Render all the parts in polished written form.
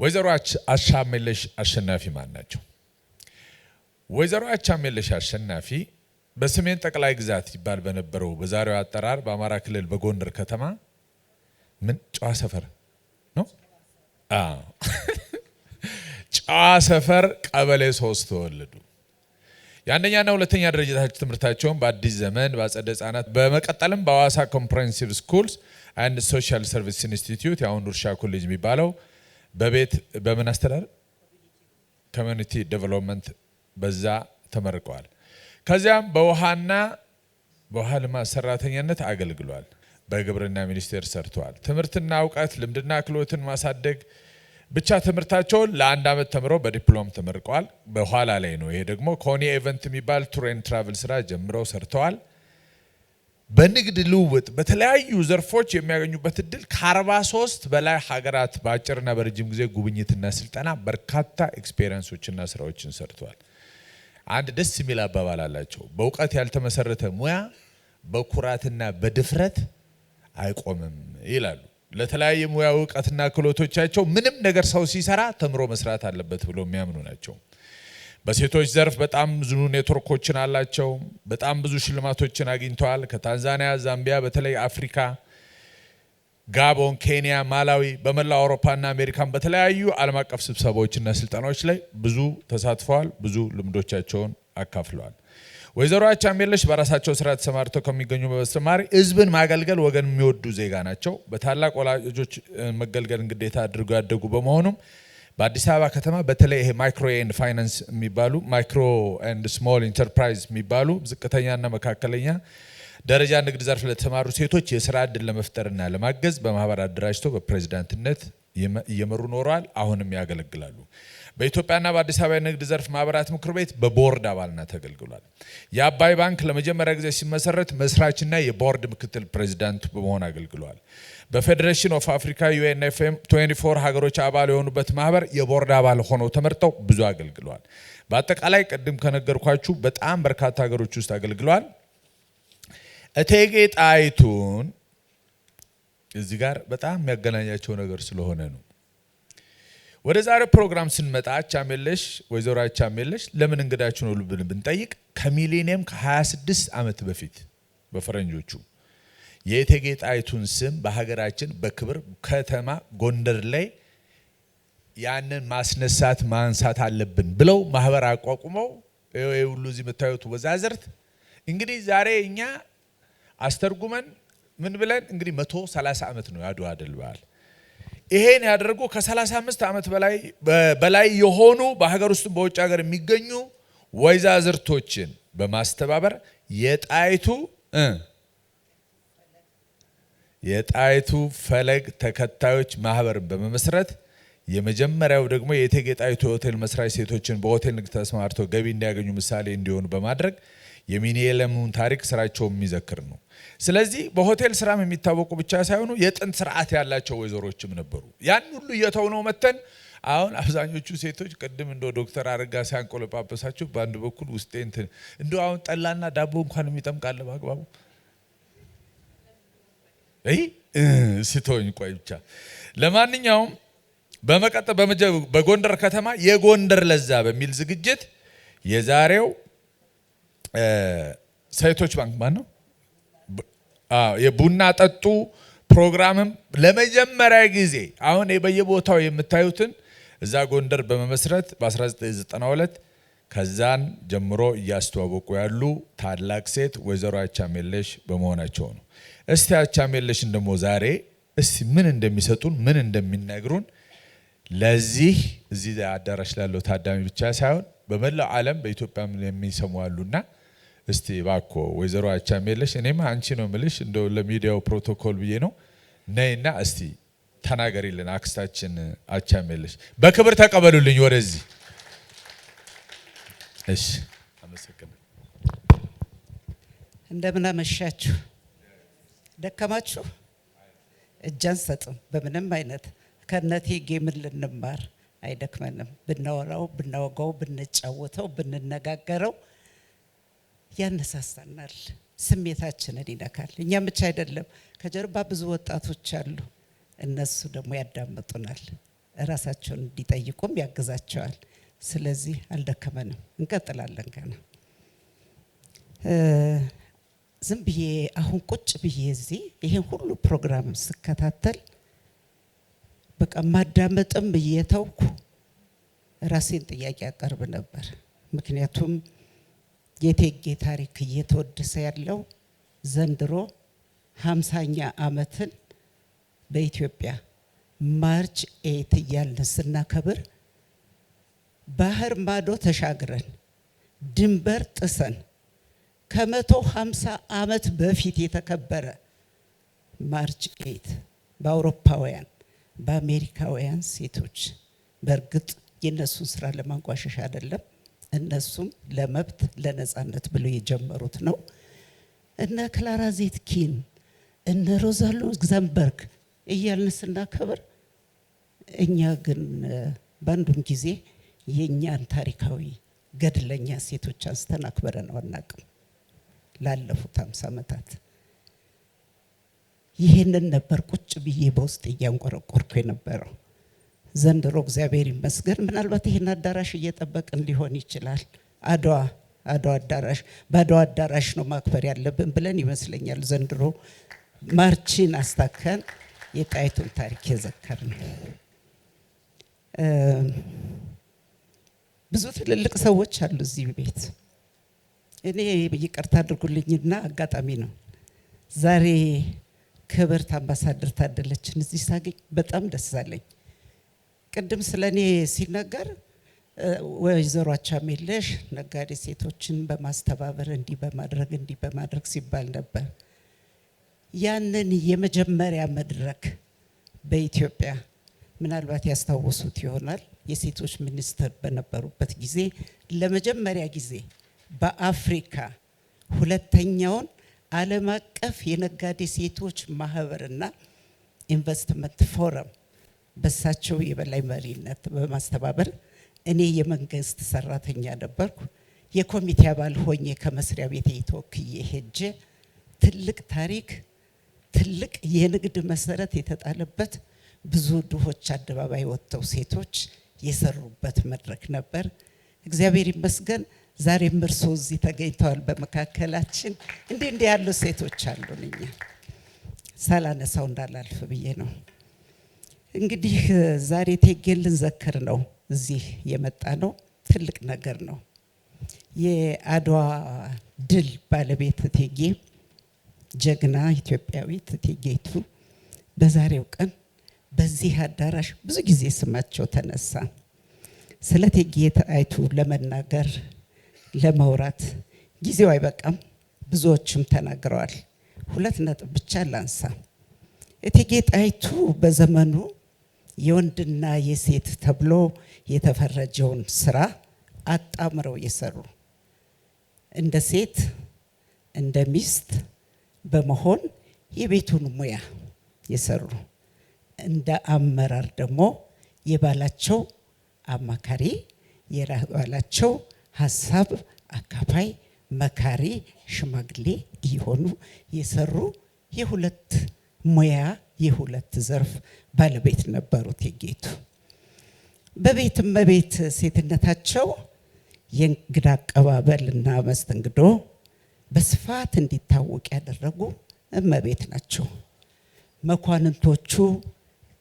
ወይዘሮ አቻሜለሽ አሸናፊ ማን ናቸው? ወይዘሮ አቻሜለሽ አሸናፊ በሰሜን ጠቅላይ ግዛት ይባል በነበረው በዛሬው አጠራር በአማራ ክልል በጎንደር ከተማ ምን ጨዋ ሰፈር ነው? ጨዋ ሰፈር ቀበሌ 3 ተወለዱ። የአንደኛና ሁለተኛ ደረጃ ትምህርታቸውን በአዲስ ዘመን በአጸደ ህጻናት በመቀጠልም በሐዋሳ ኮምፕሬሄንሲቭ ስኩልስ አንድ ሶሻል ሰርቪስ ኢንስቲትዩት የአሁን እርሻ ኮሌጅ የሚባለው በቤት በምን አስተዳደር ኮሚኒቲ ዴቨሎፕመንት በዛ ተመርቀዋል። ከዚያም በውሃ ልማት ሰራተኛነት አገልግሏል። በግብርና ሚኒስቴር ሰርተዋል። ትምህርትና እውቀት ልምድና ክህሎትን ማሳደግ ብቻ ትምህርታቸውን ለ1 ዓመት ተምረው በዲፕሎም ተመርቀዋል። በኋላ ላይ ነው ይሄ ደግሞ ኮኒ ኢቨንት የሚባል ቱር ኤንድ ትራቨል ስራ ጀምረው ሰርተዋል። በንግድ ልውውጥ በተለያዩ ዘርፎች የሚያገኙበት እድል ከ43 በላይ ሀገራት በአጭርና በረጅም ጊዜ ጉብኝትና ስልጠና በርካታ ኤክስፔሪየንሶችና ስራዎችን ሰርተዋል። አንድ ደስ የሚል አባባል አላቸው። በእውቀት ያልተመሰረተ ሙያ በኩራትና በድፍረት አይቆምም ይላሉ። ለተለያየ ሙያ እውቀትና ክህሎቶቻቸው ምንም ነገር ሰው ሲሰራ ተምሮ መስራት አለበት ብሎ የሚያምኑ ናቸው። በሴቶች ዘርፍ በጣም ብዙ ኔትወርኮችን አላቸው። በጣም ብዙ ሽልማቶችን አግኝተዋል። ከታንዛኒያ፣ ዛምቢያ፣ በተለይ አፍሪካ፣ ጋቦን፣ ኬንያ፣ ማላዊ፣ በመላው አውሮፓና አሜሪካን በተለያዩ ዓለም አቀፍ ስብሰባዎችና ስልጠናዎች ላይ ብዙ ተሳትፈዋል። ብዙ ልምዶቻቸውን አካፍለዋል። ወይዘሮ አቻሜለሽ በራሳቸው ስራ ተሰማርተው ከሚገኙ በተጨማሪ ህዝብን ማገልገል ወገን የሚወዱ ዜጋ ናቸው። በታላቅ ወላጆች መገልገልን ግዴታ አድርገው ያደጉ በመሆኑም በአዲስ አበባ ከተማ በተለይ ይሄ ማይክሮ ኤንድ ፋይናንስ የሚባሉ ማይክሮ ኤንድ ስሞል ኢንተርፕራይዝ የሚባሉ ዝቅተኛና መካከለኛ ደረጃ ንግድ ዘርፍ ለተሰማሩ ሴቶች የስራ እድል ለመፍጠርና ለማገዝ በማህበር አደራጅተው በፕሬዝዳንትነት እየመሩ ኖረዋል። አሁንም ያገለግላሉ። በኢትዮጵያና በአዲስ አበባ ንግድ ዘርፍ ማህበራት ምክር ቤት በቦርድ አባልነት ተገልግሏል። የአባይ ባንክ ለመጀመሪያ ጊዜ ሲመሰረት መስራችና የቦርድ ምክትል ፕሬዝዳንት በመሆን አገልግሏል። በፌዴሬሽን ኦፍ አፍሪካ ዩኤንኤፍኤም 24 ሀገሮች አባል የሆኑበት ማህበር የቦርድ አባል ሆነው ተመርጠው ብዙ አገልግሏል። በአጠቃላይ ቅድም ከነገርኳችሁ በጣም በርካታ ሀገሮች ውስጥ አገልግሏል። እቴጌ ጣይቱን እዚህ ጋር በጣም የሚያገናኛቸው ነገር ስለሆነ ነው። ወደ ዛሬው ፕሮግራም ስንመጣ አቻሜለሽ ወይዘሮ አቻሜለሽ ለምን እንግዳችሁ ነው ብለን ብንጠይቅ ከሚሊኒየም ከ26 ዓመት በፊት በፈረንጆቹ የእቴጌ ጣይቱን ስም በሀገራችን በክብር ከተማ ጎንደር ላይ ያንን ማስነሳት ማንሳት አለብን ብለው ማህበር አቋቁመው ይሄ ሁሉ እዚህ የምታዩት ወዛዝርት እንግዲህ ዛሬ እኛ አስተርጉመን ምን ብለን እንግዲህ 130 ዓመት ነው ያድዋ ድል በዓል። ይሄን ያደረጉ ከ35 ዓመት በላይ የሆኑ በሀገር ውስጥ በውጭ ሀገር የሚገኙ ወይዛዝርቶችን በማስተባበር የጣይቱ ፈለግ ተከታዮች ማህበርን በመመስረት የመጀመሪያው ደግሞ የእቴጌ ጣይቱ ሆቴል መስራች ሴቶችን በሆቴል ንግድ ተሰማርተው ገቢ እንዲያገኙ ምሳሌ እንዲሆኑ በማድረግ የሚኒየለሙን ታሪክ ስራቸው የሚዘክር ነው። ስለዚህ በሆቴል ስራም የሚታወቁ ብቻ ሳይሆኑ የጥንት ስርዓት ያላቸው ወይዘሮችም ነበሩ። ያን ሁሉ እየተውነው መተን አሁን አብዛኞቹ ሴቶች ቅድም እንደ ዶክተር አረጋ ሲያንቆለጳጳሳችሁ በአንድ በኩል ውስጤ እንደ አሁን ጠላና ዳቦ እንኳን የሚጠምቃለ በአግባቡ ሲቶኝ ቆይ ብቻ። ለማንኛውም በመቀጠል በጎንደር ከተማ የጎንደር ለዛ በሚል ዝግጅት የዛሬው ሴቶች ባንክ ማን ነው የቡና ጠጡ ፕሮግራምም ለመጀመሪያ ጊዜ አሁን በየቦታው የምታዩትን እዛ ጎንደር በመመስረት በ1992 ከዛን ጀምሮ እያስተዋወቁ ያሉ ታላቅ ሴት ወይዘሮ አቻሜለሽ በመሆናቸው ነው። እስቲ አቻሜለሽን ደግሞ ዛሬ እስቲ ምን እንደሚሰጡን ምን እንደሚነግሩን ለዚህ እዚህ አዳራሽ ላለው ታዳሚ ብቻ ሳይሆን በመላው ዓለም በኢትዮጵያ የሚሰሙ አሉና እስቲ ባኮ ወይዘሮ አቻሜለሽ እኔማ አንቺ ነው ምልሽ እንደው ለሚዲያው ፕሮቶኮል ብዬ ነው ነይና እስቲ ተናገሪልን አክስታችን አቻሜለሽ በክብር ተቀበሉልኝ ወደዚህ። እሺ አመሰግናለሁ። እንደምን አመሻችሁ። ደከማችሁ? እጅ አንሰጥም በምንም አይነት ከእቴጌ ምን ልንማር አይደክመንም። ብናወራው ብናወጋው ብንጫወተው ብንነጋገረው ያነሳሳናል፣ ስሜታችንን ይነካል። እኛም ብቻ አይደለም ከጀርባ ብዙ ወጣቶች አሉ፣ እነሱ ደግሞ ያዳምጡናል። ራሳቸውን እንዲጠይቁም ያግዛቸዋል። ስለዚህ አልደከመንም፣ እንቀጥላለን ገና። ዝም ብዬ አሁን ቁጭ ብዬ እዚህ ይሄን ሁሉ ፕሮግራም ስከታተል በቃ ማዳመጥም እየተውኩ ራሴን ጥያቄ አቀርብ ነበር። ምክንያቱም የእቴጌ ታሪክ እየተወደሰ ያለው ዘንድሮ 50ኛ ዓመትን በኢትዮጵያ ማርች 8 እያልን ስናከብር ባህር ማዶ ተሻግረን ድንበር ጥሰን ከ150 ዓመት በፊት የተከበረ ማርች 8 በአውሮፓውያን በአሜሪካውያን ሴቶች፣ በእርግጥ የነሱን ስራ ለማንቋሸሽ አይደለም፣ እነሱም ለመብት ለነጻነት ብለው የጀመሩት ነው። እነ ክላራ ዜትኪን እነ ሮዛ ሉክዘምበርግ እያልን ስናከብር እኛ ግን በአንዱም ጊዜ የእኛን ታሪካዊ ገድለኛ ሴቶች አንስተን አክብረን አናውቅም። ላለፉት 50 ዓመታት ይሄንን ነበር ቁጭ ብዬ በውስጥ እያንቆረቆርኩ የነበረው። ዘንድሮ እግዚአብሔር ይመስገን ምናልባት ይሄን አዳራሽ እየጠበቅን ሊሆን ይችላል። አድዋ አዳራሽ በአድዋ አዳራሽ ነው ማክበር ያለብን ብለን ይመስለኛል ዘንድሮ ማርችን አስታከን የጣይቱን ታሪክ የዘከርን። ብዙ ትልልቅ ሰዎች አሉ እዚህ ቤት። እኔ ይቅርታ አድርጉልኝና አጋጣሚ ነው ዛሬ ክብርት አምባሳደር ታደለችን እዚህ ሳገኝ በጣም ደስ አለኝ። ቅድም ስለኔ ሲነገር ወይዘሮ አቻሜለሽ ነጋዴ ሴቶችን በማስተባበር እንዲህ በማድረግ ሲባል ነበር። ያንን የመጀመሪያ መድረክ በኢትዮጵያ ምናልባት ያስታውሱት ይሆናል የሴቶች ሚኒስትር በነበሩበት ጊዜ ለመጀመሪያ ጊዜ በአፍሪካ ሁለተኛውን ዓለም አቀፍ የነጋዴ ሴቶች ማህበርና ኢንቨስትመንት ፎረም በሳቸው የበላይ መሪነት በማስተባበር እኔ የመንግስት ሰራተኛ ነበርኩ። የኮሚቴ አባል ሆኜ ከመስሪያ ቤት ተወክዬ ሄጄ ትልቅ ታሪክ ትልቅ የንግድ መሰረት የተጣለበት ብዙ ድሆች አደባባይ ወጥተው ሴቶች የሰሩበት መድረክ ነበር። እግዚአብሔር ይመስገን ዛሬም እርስዎ እዚህ ተገኝተዋል በመካከላችን። እንዲህ ያሉ ሴቶች አሉን። እኛ ሳላነሳው እንዳላልፍ ብዬ ነው። እንግዲህ ዛሬ እቴጌን ልንዘክር ነው እዚህ የመጣ ነው። ትልቅ ነገር ነው። የአድዋ ድል ባለቤት እቴጌ ጀግና ኢትዮጵያዊት እቴጌይቱ በዛሬው ቀን በዚህ አዳራሽ ብዙ ጊዜ ስማቸው ተነሳ። ስለ እቴጌ ጣይቱ ለመናገር ለማውራት ጊዜው አይበቃም። ብዙዎችም ተናግረዋል። 2 ነጥብ ብቻ ላንሳ። እቴጌ ጣይቱ በዘመኑ የወንድና የሴት ተብሎ የተፈረጀውን ስራ አጣምረው የሰሩ እንደ ሴት እንደ ሚስት በመሆን የቤቱን ሙያ የሰሩ እንደ አመራር ደግሞ የባላቸው አማካሪ የባላቸው ሀሳብ አካፋይ መካሪ ሽማግሌ እየሆኑ የሰሩ የሁለት ሙያ የሁለት ዘርፍ ባለቤት ነበሩ እቴጌይቱ። በቤትም በቤት ሴትነታቸው የእንግዳ አቀባበልና መስተንግዶ በስፋት እንዲታወቅ ያደረጉ እመቤት ናቸው። መኳንንቶቹ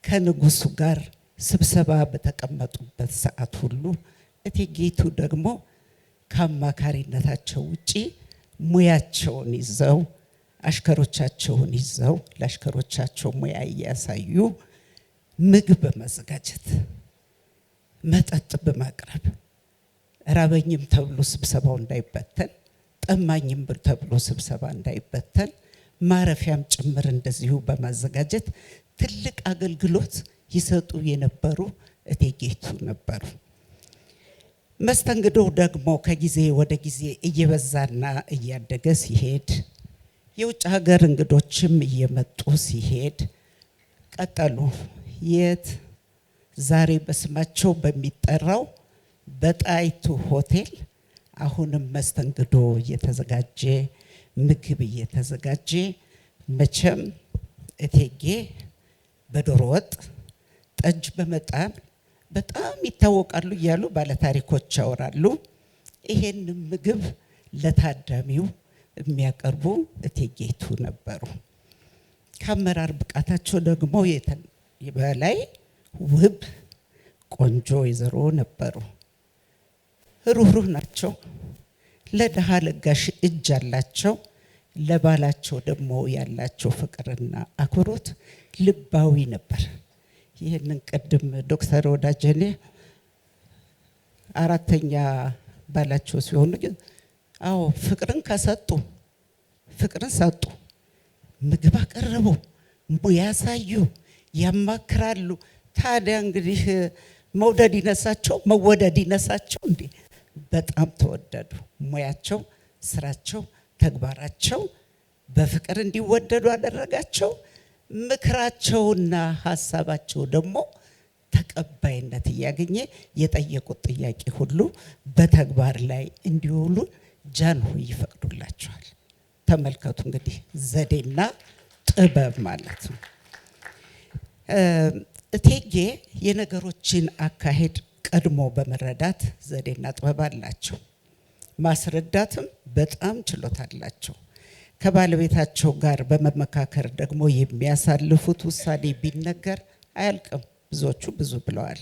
ከንጉሱ ጋር ስብሰባ በተቀመጡበት ሰዓት ሁሉ እቴጌይቱ ደግሞ ከአማካሪነታቸው ውጪ ሙያቸውን ይዘው አሽከሮቻቸውን ይዘው ለአሽከሮቻቸው ሙያ እያሳዩ ምግብ በማዘጋጀት መጠጥ በማቅረብ ራበኝም ተብሎ ስብሰባው እንዳይበተን ጠማኝም ተብሎ ስብሰባ እንዳይበተን ማረፊያም ጭምር እንደዚሁ በማዘጋጀት ትልቅ አገልግሎት ይሰጡ የነበሩ እቴጌይቱ ነበሩ። መስተንግዶ ደግሞ ከጊዜ ወደ ጊዜ እየበዛና እያደገ ሲሄድ የውጭ ሀገር እንግዶችም እየመጡ ሲሄድ ቀጠሉ። የት ዛሬ በስማቸው በሚጠራው በጣይቱ ሆቴል አሁንም መስተንግዶ እየተዘጋጀ ምግብ እየተዘጋጀ መቼም እቴጌ በዶሮ ወጥ ጠጅ በመጣል በጣም ይታወቃሉ እያሉ ባለታሪኮች ያወራሉ። ይሄን ምግብ ለታዳሚው የሚያቀርቡ እቴጌይቱ ነበሩ። ከአመራር ብቃታቸው ደግሞ በላይ ውብ ቆንጆ ወይዘሮ ነበሩ። ሩህሩህ ናቸው። ለድሃ ለጋሽ እጅ አላቸው። ለባላቸው ደግሞ ያላቸው ፍቅርና አክብሮት ልባዊ ነበር። ይህንን ቅድም ዶክተር ወዳጀኔ አራተኛ ባላቸው ሲሆኑ አዎ ፍቅርን ከሰጡ ፍቅርን ሰጡ። ምግብ አቀረቡ፣ ያሳዩ፣ ያማክራሉ። ታዲያ እንግዲህ መውደድ ይነሳቸው መወደድ ይነሳቸው እንዴ? በጣም ተወደዱ። ሙያቸው፣ ስራቸው፣ ተግባራቸው በፍቅር እንዲወደዱ አደረጋቸው። ምክራቸውና ሀሳባቸው ደግሞ ተቀባይነት እያገኘ የጠየቁት ጥያቄ ሁሉ በተግባር ላይ እንዲውሉ ጃንሆይ ይፈቅዱላቸዋል። ተመልከቱ እንግዲህ ዘዴና ጥበብ ማለት ነው። እቴጌ የነገሮችን አካሄድ ቀድሞ በመረዳት ዘዴና ጥበብ አላቸው። ማስረዳትም በጣም ችሎታ አላቸው። ከባለቤታቸው ጋር በመመካከር ደግሞ የሚያሳልፉት ውሳኔ ቢነገር አያልቅም። ብዙዎቹ ብዙ ብለዋል።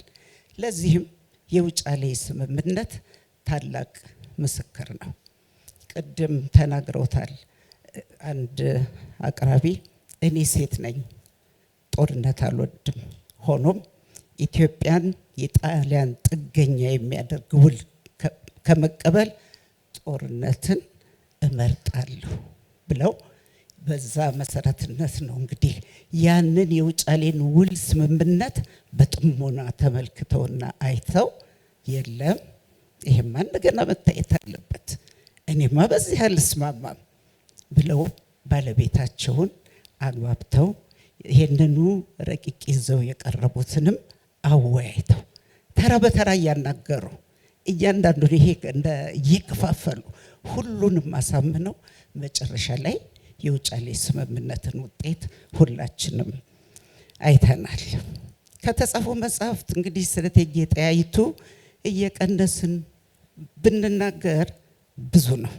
ለዚህም የውጫሌ ስምምነት ታላቅ ምስክር ነው። ቅድም ተናግረውታል አንድ አቅራቢ፣ እኔ ሴት ነኝ፣ ጦርነት አልወድም፣ ሆኖም ኢትዮጵያን የጣሊያን ጥገኛ የሚያደርግ ውል ከመቀበል ጦርነትን እመርጣለሁ ብለው በዛ መሰረትነት ነው እንግዲህ ያንን የውጫሌን ውል ስምምነት በጥሞና ተመልክተውና አይተው የለም ይሄማ እንደገና መታየት አለበት፣ እኔማ በዚህ አልስማማም ብለው ባለቤታቸውን አግባብተው ይሄንኑ ረቂቅ ይዘው የቀረቡትንም አወያይተው ተራ በተራ እያናገሩ እያንዳንዱን ይሄ እንደ ይከፋፈሉ ሁሉንም አሳምነው መጨረሻ ላይ የውጫሌ ስምምነትን ውጤት ሁላችንም አይተናል። ከተጻፉ መጽሐፍት እንግዲህ ስለ እቴጌ ጣይቱ እየቀነስን ብንናገር ብዙ ነው።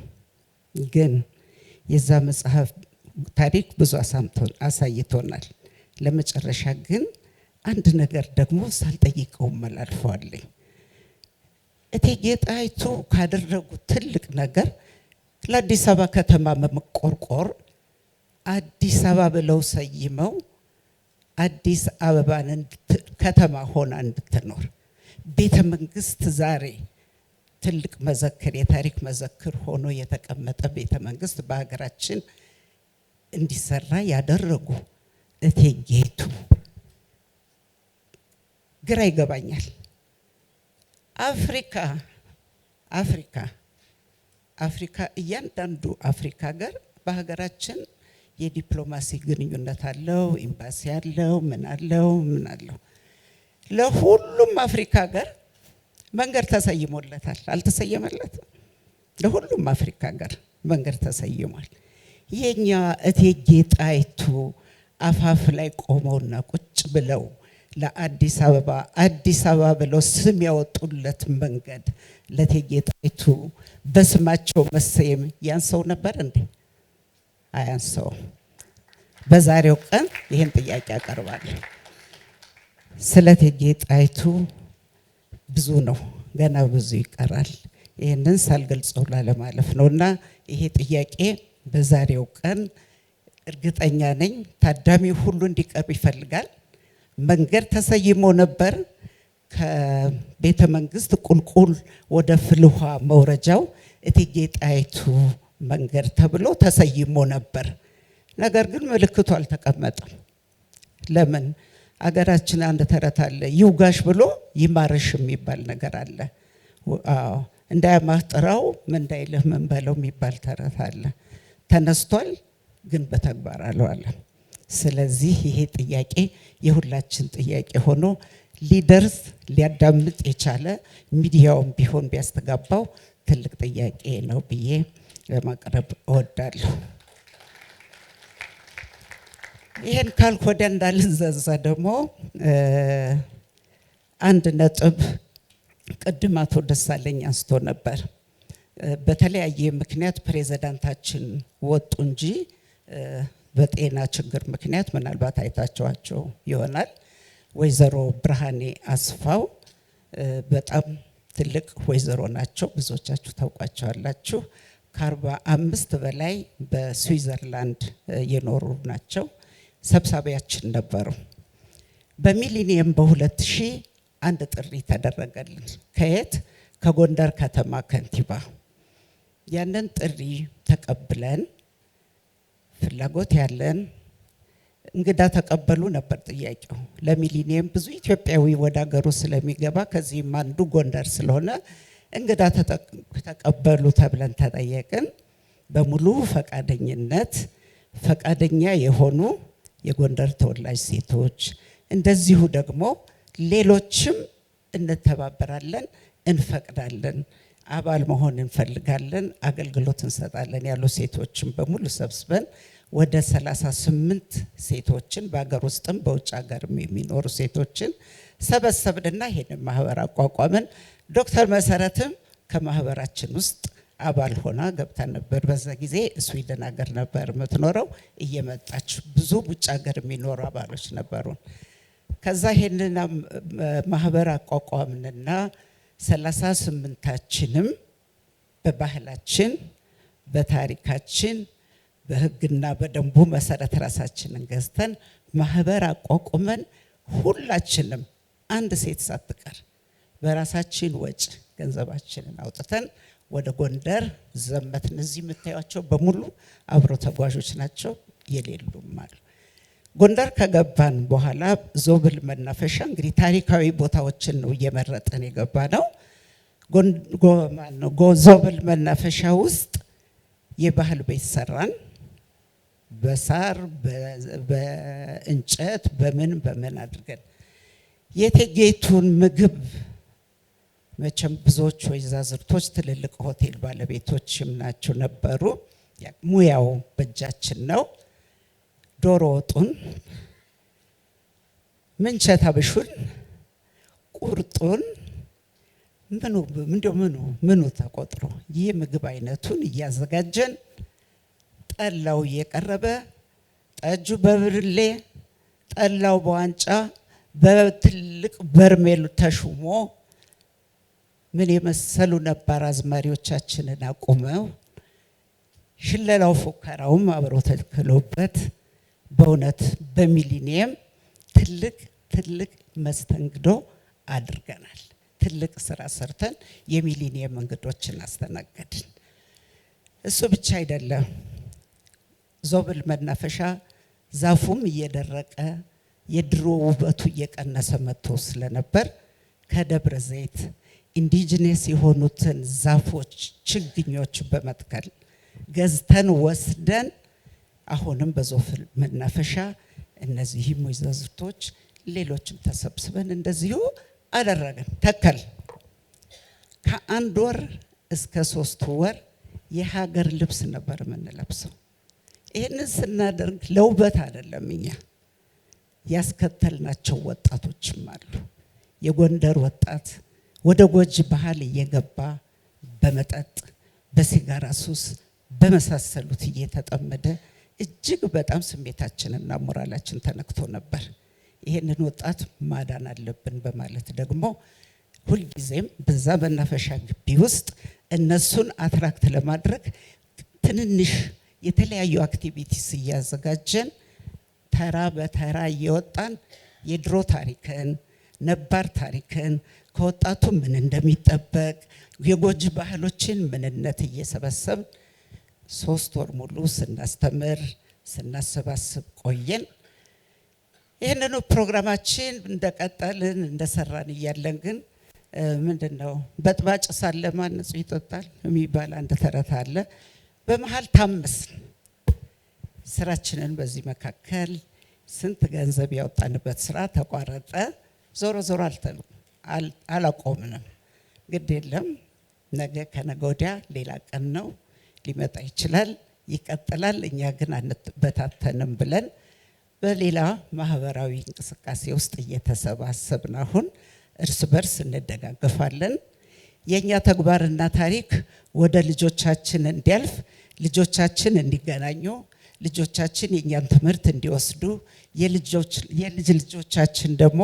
ግን የዛ መጽሐፍ ታሪክ ብዙ አሳይቶናል። ለመጨረሻ ግን አንድ ነገር ደግሞ ሳልጠይቀው አላልፈዋለሁ። እቴጌ ጣይቱ ካደረጉት ትልቅ ነገር ለአዲስ አበባ ከተማ መቆርቆር አዲስ አበባ ብለው ሰይመው አዲስ አበባን ከተማ ሆና እንድትኖር ቤተ መንግስት ዛሬ ትልቅ መዘክር የታሪክ መዘክር ሆኖ የተቀመጠ ቤተ መንግስት በሀገራችን እንዲሰራ ያደረጉ እቴጌይቱ ግራ ይገባኛል። አፍሪካ እያንዳንዱ አፍሪካ ሀገር በሀገራችን የዲፕሎማሲ ግንኙነት አለው፣ ኤምባሲ አለው፣ ምን አለው። ለሁሉም አፍሪካ ሀገር መንገድ ተሰይሞለታል። አልተሰየመለትም? ለሁሉም አፍሪካ ሀገር መንገድ ተሰይሟል። የኛ እቴጌ ጣይቱ አፋፍ ላይ ቆመውና ቁጭ ብለው ለአዲስ አበባ ብለው ስም ያወጡለት መንገድ ለእቴጌ ጣይቱ በስማቸው መሰየም ያንሰው ነበር እንዴ? አያንሰውም። በዛሬው ቀን ይህን ጥያቄ አቀርባለሁ። ስለ እቴጌ ጣይቱ ብዙ ነው፣ ገና ብዙ ይቀራል። ይህንን ሳልገልጸው ላለማለፍ ነውና ይሄ ጥያቄ በዛሬው ቀን እርግጠኛ ነኝ ታዳሚው ሁሉ እንዲቀርብ ይፈልጋል። መንገድ ተሰይሞ ነበር። ከቤተ መንግስት ቁልቁል ወደ ፍልውሃ መውረጃው እቴጌ ጣይቱ መንገድ ተብሎ ተሰይሞ ነበር። ነገር ግን ምልክቱ አልተቀመጠም። ለምን? አገራችን አንድ ተረት አለ፣ ይውጋሽ ብሎ ይማርሽ የሚባል ነገር አለ። እንዳያማህ ጥራው ምን እንዳይልህ ምን በለው የሚባል ተረት አለ። ተነስቷል፣ ግን በተግባር አልዋለም። ስለዚህ ይሄ ጥያቄ የሁላችን ጥያቄ ሆኖ ሊደርስ ሊያዳምጥ የቻለ ሚዲያውም ቢሆን ቢያስተጋባው ትልቅ ጥያቄ ነው ብዬ ለማቅረብ እወዳለሁ። ይሄን ካልኩ ወዲያ እንዳልዘዛ ደግሞ አንድ ነጥብ ቅድም አቶ ደሳለኝ አንስቶ ነበር። በተለያየ ምክንያት ፕሬዝዳንታችን ወጡ እንጂ በጤና ችግር ምክንያት ምናልባት አይታቸዋቸው ይሆናል። ወይዘሮ ብርሃኔ አስፋው በጣም ትልቅ ወይዘሮ ናቸው። ብዙዎቻችሁ ታውቋቸዋላችሁ። ከ45 በላይ በስዊዘርላንድ የኖሩ ናቸው። ሰብሳቢያችን ነበሩ። በሚሊኒየም በ2000 አንድ ጥሪ ተደረገልን። ከየት? ከጎንደር ከተማ ከንቲባ። ያንን ጥሪ ተቀብለን ፍላጎት ያለን እንግዳ ተቀበሉ ነበር ጥያቄው። ለሚሊኒየም ብዙ ኢትዮጵያዊ ወደ ሀገሩ ስለሚገባ ከዚህም አንዱ ጎንደር ስለሆነ እንግዳ ተቀበሉ ተብለን ተጠየቅን። በሙሉ ፈቃደኝነት ፈቃደኛ የሆኑ የጎንደር ተወላጅ ሴቶች እንደዚሁ ደግሞ ሌሎችም እንተባበራለን፣ እንፈቅዳለን፣ አባል መሆን እንፈልጋለን፣ አገልግሎት እንሰጣለን ያሉ ሴቶችን በሙሉ ሰብስበን ወደ 38 ሴቶችን በአገር ውስጥም በውጭ ሀገርም የሚኖሩ ሴቶችን ሰበሰብንና ይሄንን ማህበር አቋቋምን። ዶክተር መሰረትም ከማህበራችን ውስጥ አባል ሆና ገብታ ነበር። በዛ ጊዜ ስዊድን ሀገር ነበር የምትኖረው። እየመጣች ብዙ ውጭ ሀገር የሚኖሩ አባሎች ነበሩን። ከዛ ይሄንን ማህበር አቋቋምንና 38ታችንም በባህላችን በታሪካችን በህግና በደንቡ መሰረት ራሳችንን ገዝተን ማህበር አቋቁመን ሁላችንም አንድ ሴት ሳትቀር በራሳችን ወጪ ገንዘባችንን አውጥተን ወደ ጎንደር ዘመትን። እዚህ የምታዩቸው በሙሉ አብሮ ተጓዦች ናቸው፣ የሌሉም አሉ። ጎንደር ከገባን በኋላ ዞብል መናፈሻ እንግዲህ ታሪካዊ ቦታዎችን ነው እየመረጥን የገባ ነው። ዞብል መናፈሻ ውስጥ የባህል ቤት ሰራን። በሳር በእንጨት በምን አድርገን የእቴጌይቱን ምግብ መቼም ብዙዎች ወይዛዝርቶች ትልልቅ ሆቴል ባለቤቶችም ናቸው ነበሩ። ሙያው በእጃችን ነው። ዶሮ ወጡን፣ ምንቸት አብሹን፣ ቁርጡን ምኑ ተቆጥሮ ይህ ምግብ አይነቱን እያዘጋጀን ጠላው እየቀረበ ጠጁ በብርሌ ጠላው በዋንጫ በትልቅ በርሜል ተሹሞ ምን የመሰሉ ነባር አዝማሪዎቻችንን አቁመው ሽለላው ፉከራውም አብሮ ተከሎበት በእውነት በሚሊኒየም ትልቅ መስተንግዶ አድርገናል። ትልቅ ስራ ሰርተን የሚሊኒየም እንግዶችን አስተናገድን። እሱ ብቻ አይደለም። ዞብል መናፈሻ ዛፉም እየደረቀ የድሮ ውበቱ እየቀነሰ መጥቶ ስለነበር ከደብረ ዘይት ኢንዲጂነስ የሆኑትን ዛፎች ችግኞች በመትከል ገዝተን ወስደን አሁንም በዞብል መናፈሻ እነዚህም ወይዛዝርቶች ሌሎችም ተሰብስበን እንደዚሁ አደረግን፣ ተከል። ከአንድ ወር እስከ 3 ወር የሀገር ልብስ ነበር የምንለብሰው። ይህንን ስናደርግ ለውበት አይደለም፣ እኛ ያስከተልናቸው ወጣቶችም አሉ። የጎንደር ወጣት ወደ ጎጂ ባህል እየገባ በመጠጥ በሲጋራ ሱስ በመሳሰሉት እየተጠመደ እጅግ በጣም ስሜታችንና ሞራላችን ተነክቶ ነበር። ይሄንን ወጣት ማዳን አለብን በማለት ደግሞ ሁልጊዜም በዛ መናፈሻ ግቢ ውስጥ እነሱን አትራክት ለማድረግ ትንንሽ የተለያዩ አክቲቪቲስ እያዘጋጀን ተራ በተራ እየወጣን የድሮ ታሪክን ነባር ታሪክን ከወጣቱ ምን እንደሚጠበቅ የጎጂ ባህሎችን ምንነት እየሰበሰብን 3 ወር ሙሉ ስናስተምር ስናሰባስብ ቆየን። ይህንኑ ፕሮግራማችን እንደቀጠልን እንደሰራን እያለን ግን ምንድነው በጥባጭ ሳለ ማን ንጹህ ይጠጣል የሚባል አንድ ተረት አለ። በመሃል ታመስን። ስራችንን በዚህ መካከል ስንት ገንዘብ ያወጣንበት ስራ ተቋረጠ። ዞሮ አላቆምንም። ግድ የለም ነገ ከነገ ወዲያ ሌላ ቀን ነው፣ ሊመጣ ይችላል፣ ይቀጥላል። እኛ ግን አንበታተንም ብለን በሌላ ማህበራዊ እንቅስቃሴ ውስጥ እየተሰባሰብን አሁን እርስ በርስ እንደጋገፋለን። የኛ ተግባርና ታሪክ ወደ ልጆቻችን እንዲያልፍ፣ ልጆቻችን እንዲገናኙ፣ ልጆቻችን የኛን ትምህርት እንዲወስዱ፣ የልጅ ልጆቻችን ደግሞ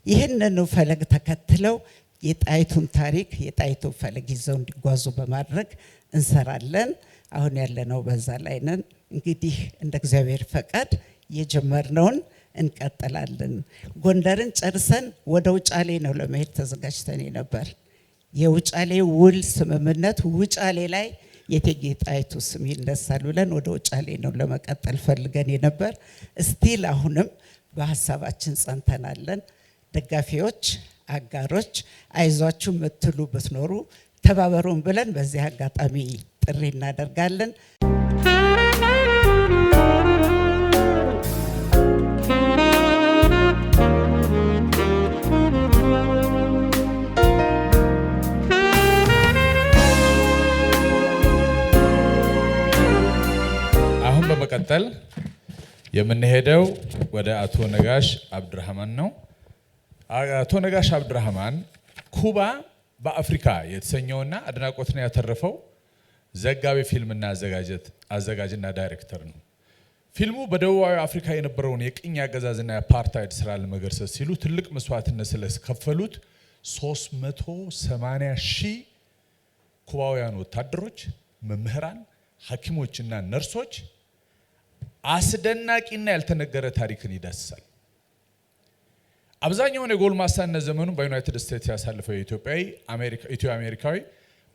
ይህንን ፈለግ ተከትለው የጣይቱን ታሪክ የጣይቱን ፈለግ ይዘው እንዲጓዙ በማድረግ እንሰራለን። አሁን ያለነው በዛ ላይ ነን። እንግዲህ እንደ እግዚአብሔር ፈቃድ የጀመርነውን እንቀጥላለን። ጎንደርን ጨርሰን ወደ ውጫሌ ነው ለመሄድ ተዘጋጅተን ነበር። የውጫሌ ውል ስምምነት ውጫሌ ላይ የእቴጌ ጣይቱ ስም ይነሳል ብለን ወደ ውጫሌ ነው ለመቀጠል ፈልገን ነበር። እስቲል አሁንም በሀሳባችን ጸንተናለን። ደጋፊዎች፣ አጋሮች አይዟችሁ የምትሉ ብትኖሩ ተባበሩን ብለን በዚህ አጋጣሚ ጥሪ እናደርጋለን። አሁን በመቀጠል የምንሄደው ወደ አቶ ነጋሽ አብዱራህማን ነው። አቶ ነጋሽ አብዱራህማን ኩባ በአፍሪካ የተሰኘውና አድናቆትን ያተረፈው ዘጋቢ ፊልምና አዘጋጅና ዳይሬክተር ነው። ፊልሙ በደቡባዊ አፍሪካ የነበረውን የቅኝ አገዛዝና የአፓርታይድ ስራ ለመገርሰስ ሲሉ ትልቅ መስዋዕትነት ስለከፈሉት 380 ሺህ ኩባውያን ወታደሮች፣ መምህራን፣ ሐኪሞችና ነርሶች አስደናቂና ያልተነገረ ታሪክን ይዳስሳል። አብዛኛውን የጎልማሳነት ዘመኑን በዩናይትድ ስቴትስ ያሳለፈው ኢትዮ አሜሪካዊ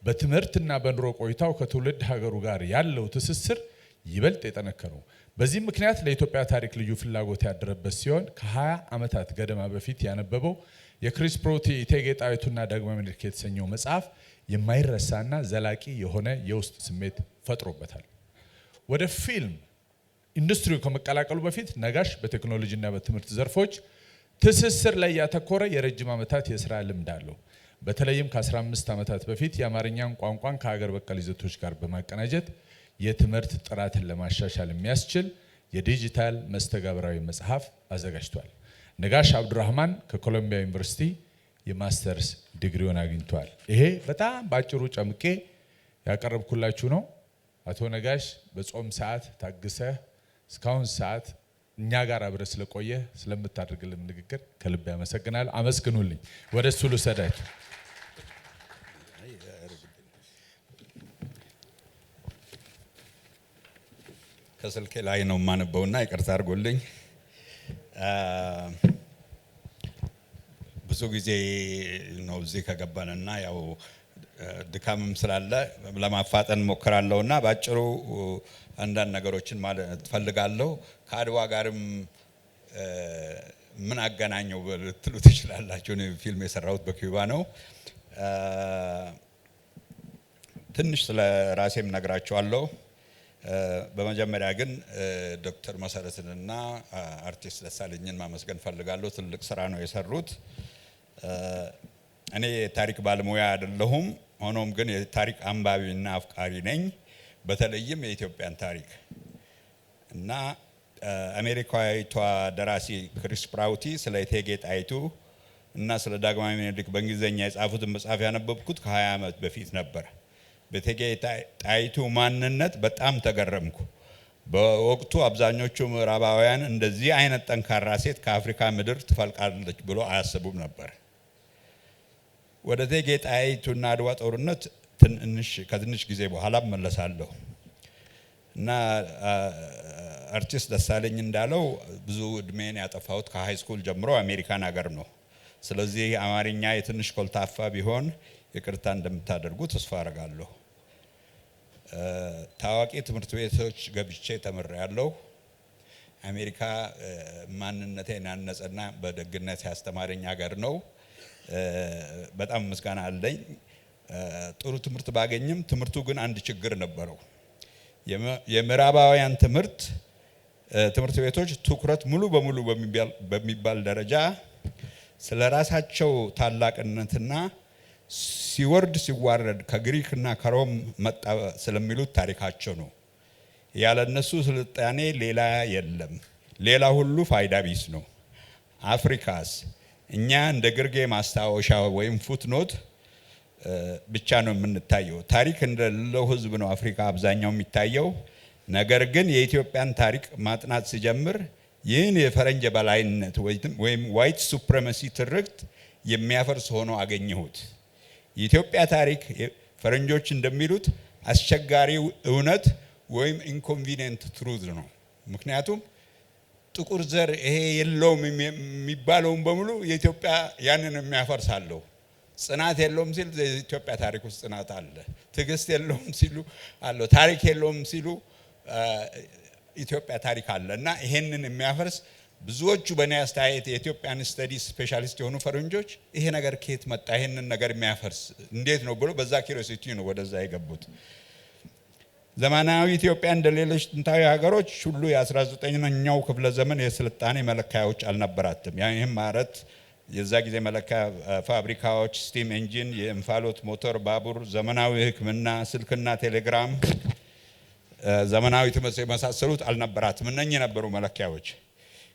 በትምህርትና በኑሮ ቆይታው ከትውልድ ሀገሩ ጋር ያለው ትስስር ይበልጥ የጠነከረው በዚህ ምክንያት ለኢትዮጵያ ታሪክ ልዩ ፍላጎት ያደረበት ሲሆን ከ20 ዓመታት ገደማ በፊት ያነበበው የክሪስ ፕሮቲ እቴጌ ጣይቱና ዳግማዊ ምኒልክ የተሰኘው መጽሐፍ የማይረሳና ዘላቂ የሆነ የውስጥ ስሜት ፈጥሮበታል። ወደ ፊልም ኢንዱስትሪው ከመቀላቀሉ በፊት ነጋሽ በቴክኖሎጂና በትምህርት ዘርፎች ትስስር ላይ ያተኮረ የረጅም ዓመታት የሥራ ልምድ አለው። በተለይም ከ15 ዓመታት በፊት የአማርኛን ቋንቋን ከሀገር በቀል ይዘቶች ጋር በማቀናጀት የትምህርት ጥራትን ለማሻሻል የሚያስችል የዲጂታል መስተጋብራዊ መጽሐፍ አዘጋጅቷል። ነጋሽ አብዱራህማን ከኮሎምቢያ ዩኒቨርሲቲ የማስተርስ ዲግሪውን አግኝቷል። ይሄ በጣም ባጭሩ ጨምቄ ያቀረብኩላችሁ ነው። አቶ ነጋሽ በጾም ሰዓት ታግሰህ እስካሁን ሰዓት እኛ ጋር አብረህ ስለቆየ ስለምታደርግልን ንግግር ከልብ ያመሰግናል። አመስግኑልኝ። ወደ እሱ ልውሰዳችሁ። ከስልኬ ላይ ነው የማነበውና ይቅርታ አድርጎልኝ። ብዙ ጊዜ ነው እዚህ ከገባንና ያው ድካምም ስላለ ለማፋጠን ሞክራለሁና ባጭሩ አንዳንድ ነገሮችን ማለት ፈልጋለሁ። ከአድዋ ጋርም ምን አገናኘው ልትሉ ትችላላችሁ። ፊልም የሰራሁት በኩባ ነው። ትንሽ ስለ ራሴም ነግራችኋለሁ። በመጀመሪያ ግን ዶክተር መሰረትንና አርቲስት ደሳለኝን ማመስገን ፈልጋለሁ። ትልቅ ስራ ነው የሰሩት። እኔ የታሪክ ባለሙያ አይደለሁም። ሆኖም ግን የታሪክ አንባቢና አፍቃሪ ነኝ። በተለይም የኢትዮጵያን ታሪክ እና አሜሪካዊቷ ደራሲ ክሪስ ፕራውቲ ስለ እቴጌ ጣይቱ እና ስለ ዳግማዊ ምኒልክ በእንግሊዝኛ የጻፉትን መጽሐፍ ያነበብኩት ከ20 ዓመት በፊት ነበር። በእቴጌ ጣይቱ ማንነት በጣም ተገረምኩ። በወቅቱ አብዛኞቹ ምዕራባውያን እንደዚህ አይነት ጠንካራ ሴት ከአፍሪካ ምድር ትፈልቃለች ብሎ አያስቡም ነበር። ወደ እቴጌ ጣይቱና አድዋ ጦርነት ከትንሽ ጊዜ በኋላ መለሳለሁ እና አርቲስት ደሳለኝ እንዳለው ብዙ እድሜን ያጠፋሁት ከሃይ ስኩል ጀምሮ አሜሪካን ሀገር ነው። ስለዚህ አማርኛ የትንሽ ኮልታፋ ቢሆን ይቅርታ እንደምታደርጉ ተስፋ አደርጋለሁ። ታዋቂ ትምህርት ቤቶች ገብቼ ተምሬያለሁ። አሜሪካ ማንነቴን ያነጸና በደግነት ያስተማረኝ ሀገር ነው። በጣም ምስጋና አለኝ። ጥሩ ትምህርት ባገኝም ትምህርቱ ግን አንድ ችግር ነበረው። የምዕራባውያን ትምህርት ቤቶች ትኩረት ሙሉ በሙሉ በሚባል ደረጃ ስለ ራሳቸው ታላቅነትና ሲወርድ ሲዋረድ ከግሪክና ከሮም መጣ ስለሚሉት ታሪካቸው ነው። ያለ እነሱ ስልጣኔ ሌላ የለም፣ ሌላ ሁሉ ፋይዳ ቢስ ነው። አፍሪካስ እኛ እንደ ግርጌ ማስታወሻ ወይም ፉትኖት ብቻ ነው የምንታየው። ታሪክ እንደሌለው ህዝብ ነው አፍሪካ አብዛኛው የሚታየው። ነገር ግን የኢትዮጵያን ታሪክ ማጥናት ሲጀምር ይህን የፈረንጅ በላይነት ወይም ዋይት ሱፕሬማሲ ትርክት የሚያፈርስ ሆኖ አገኘሁት። የኢትዮጵያ ታሪክ ፈረንጆች እንደሚሉት አስቸጋሪው እውነት ወይም ኢንኮንቪኒየንት ትሩዝ ነው። ምክንያቱም ጥቁር ዘር ይሄ የለውም የሚባለውን በሙሉ የኢትዮጵያ ያንን የሚያፈርሳለሁ። ጽናት የለውም ሲል የኢትዮጵያ ታሪክ ውስጥ ጽናት አለ። ትዕግስት የለውም ሲሉ አለው። ታሪክ የለውም ሲሉ ኢትዮጵያ ታሪክ አለ እና ይሄንን የሚያፈርስ ብዙዎቹ በእኔ አስተያየት የኢትዮጵያን ስተዲስ ስፔሻሊስት የሆኑ ፈረንጆች ይሄ ነገር ከየት መጣ፣ ይሄንን ነገር የሚያፈርስ እንዴት ነው ብሎ በዛ ኪሪዮሲቲ ነው ወደዛ የገቡት። ዘመናዊ ኢትዮጵያ እንደሌሎች ጥንታዊ ሀገሮች ሁሉ የ19ኛው ክፍለ ዘመን የስልጣኔ መለካያዎች አልነበራትም። ይህም ማለት የዛ ጊዜ መለኪያ ፋብሪካዎች፣ ስቲም ኢንጂን፣ የእንፋሎት ሞተር፣ ባቡር፣ ዘመናዊ ሕክምና፣ ስልክና ቴሌግራም፣ ዘመናዊ ትምህርት የመሳሰሉት አልነበራትም። እነኚህ ነበሩ መለኪያዎች።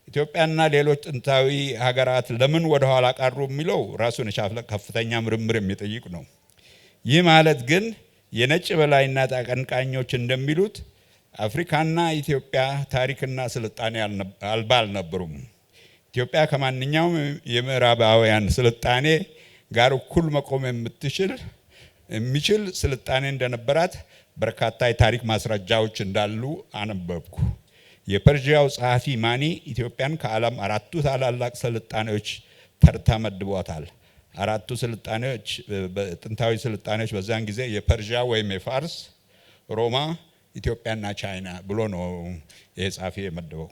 ኢትዮጵያና ሌሎች ጥንታዊ ሀገራት ለምን ወደ ኋላ ቀሩ የሚለው ራሱን የቻለ ከፍተኛ ምርምር የሚጠይቅ ነው። ይህ ማለት ግን የነጭ በላይነት አቀንቃኞች እንደሚሉት አፍሪካና ኢትዮጵያ ታሪክና ስልጣኔ አልባ አልነበሩም። ኢትዮጵያ ከማንኛውም የምዕራባውያን ስልጣኔ ጋር እኩል መቆም የሚችል ስልጣኔ እንደነበራት በርካታ የታሪክ ማስረጃዎች እንዳሉ አነበብኩ። የፐርዢያው ጸሐፊ ማኒ ኢትዮጵያን ከዓለም አራቱ ታላላቅ ስልጣኔዎች ተርታ መድቧታል። አራቱ ስልጣኔዎች ጥንታዊ ስልጣኔዎች በዛን ጊዜ የፐርዢያ ወይም የፋርስ፣ ሮማ፣ ኢትዮጵያና ቻይና ብሎ ነው ይሄ ጸሐፊ የመደበው።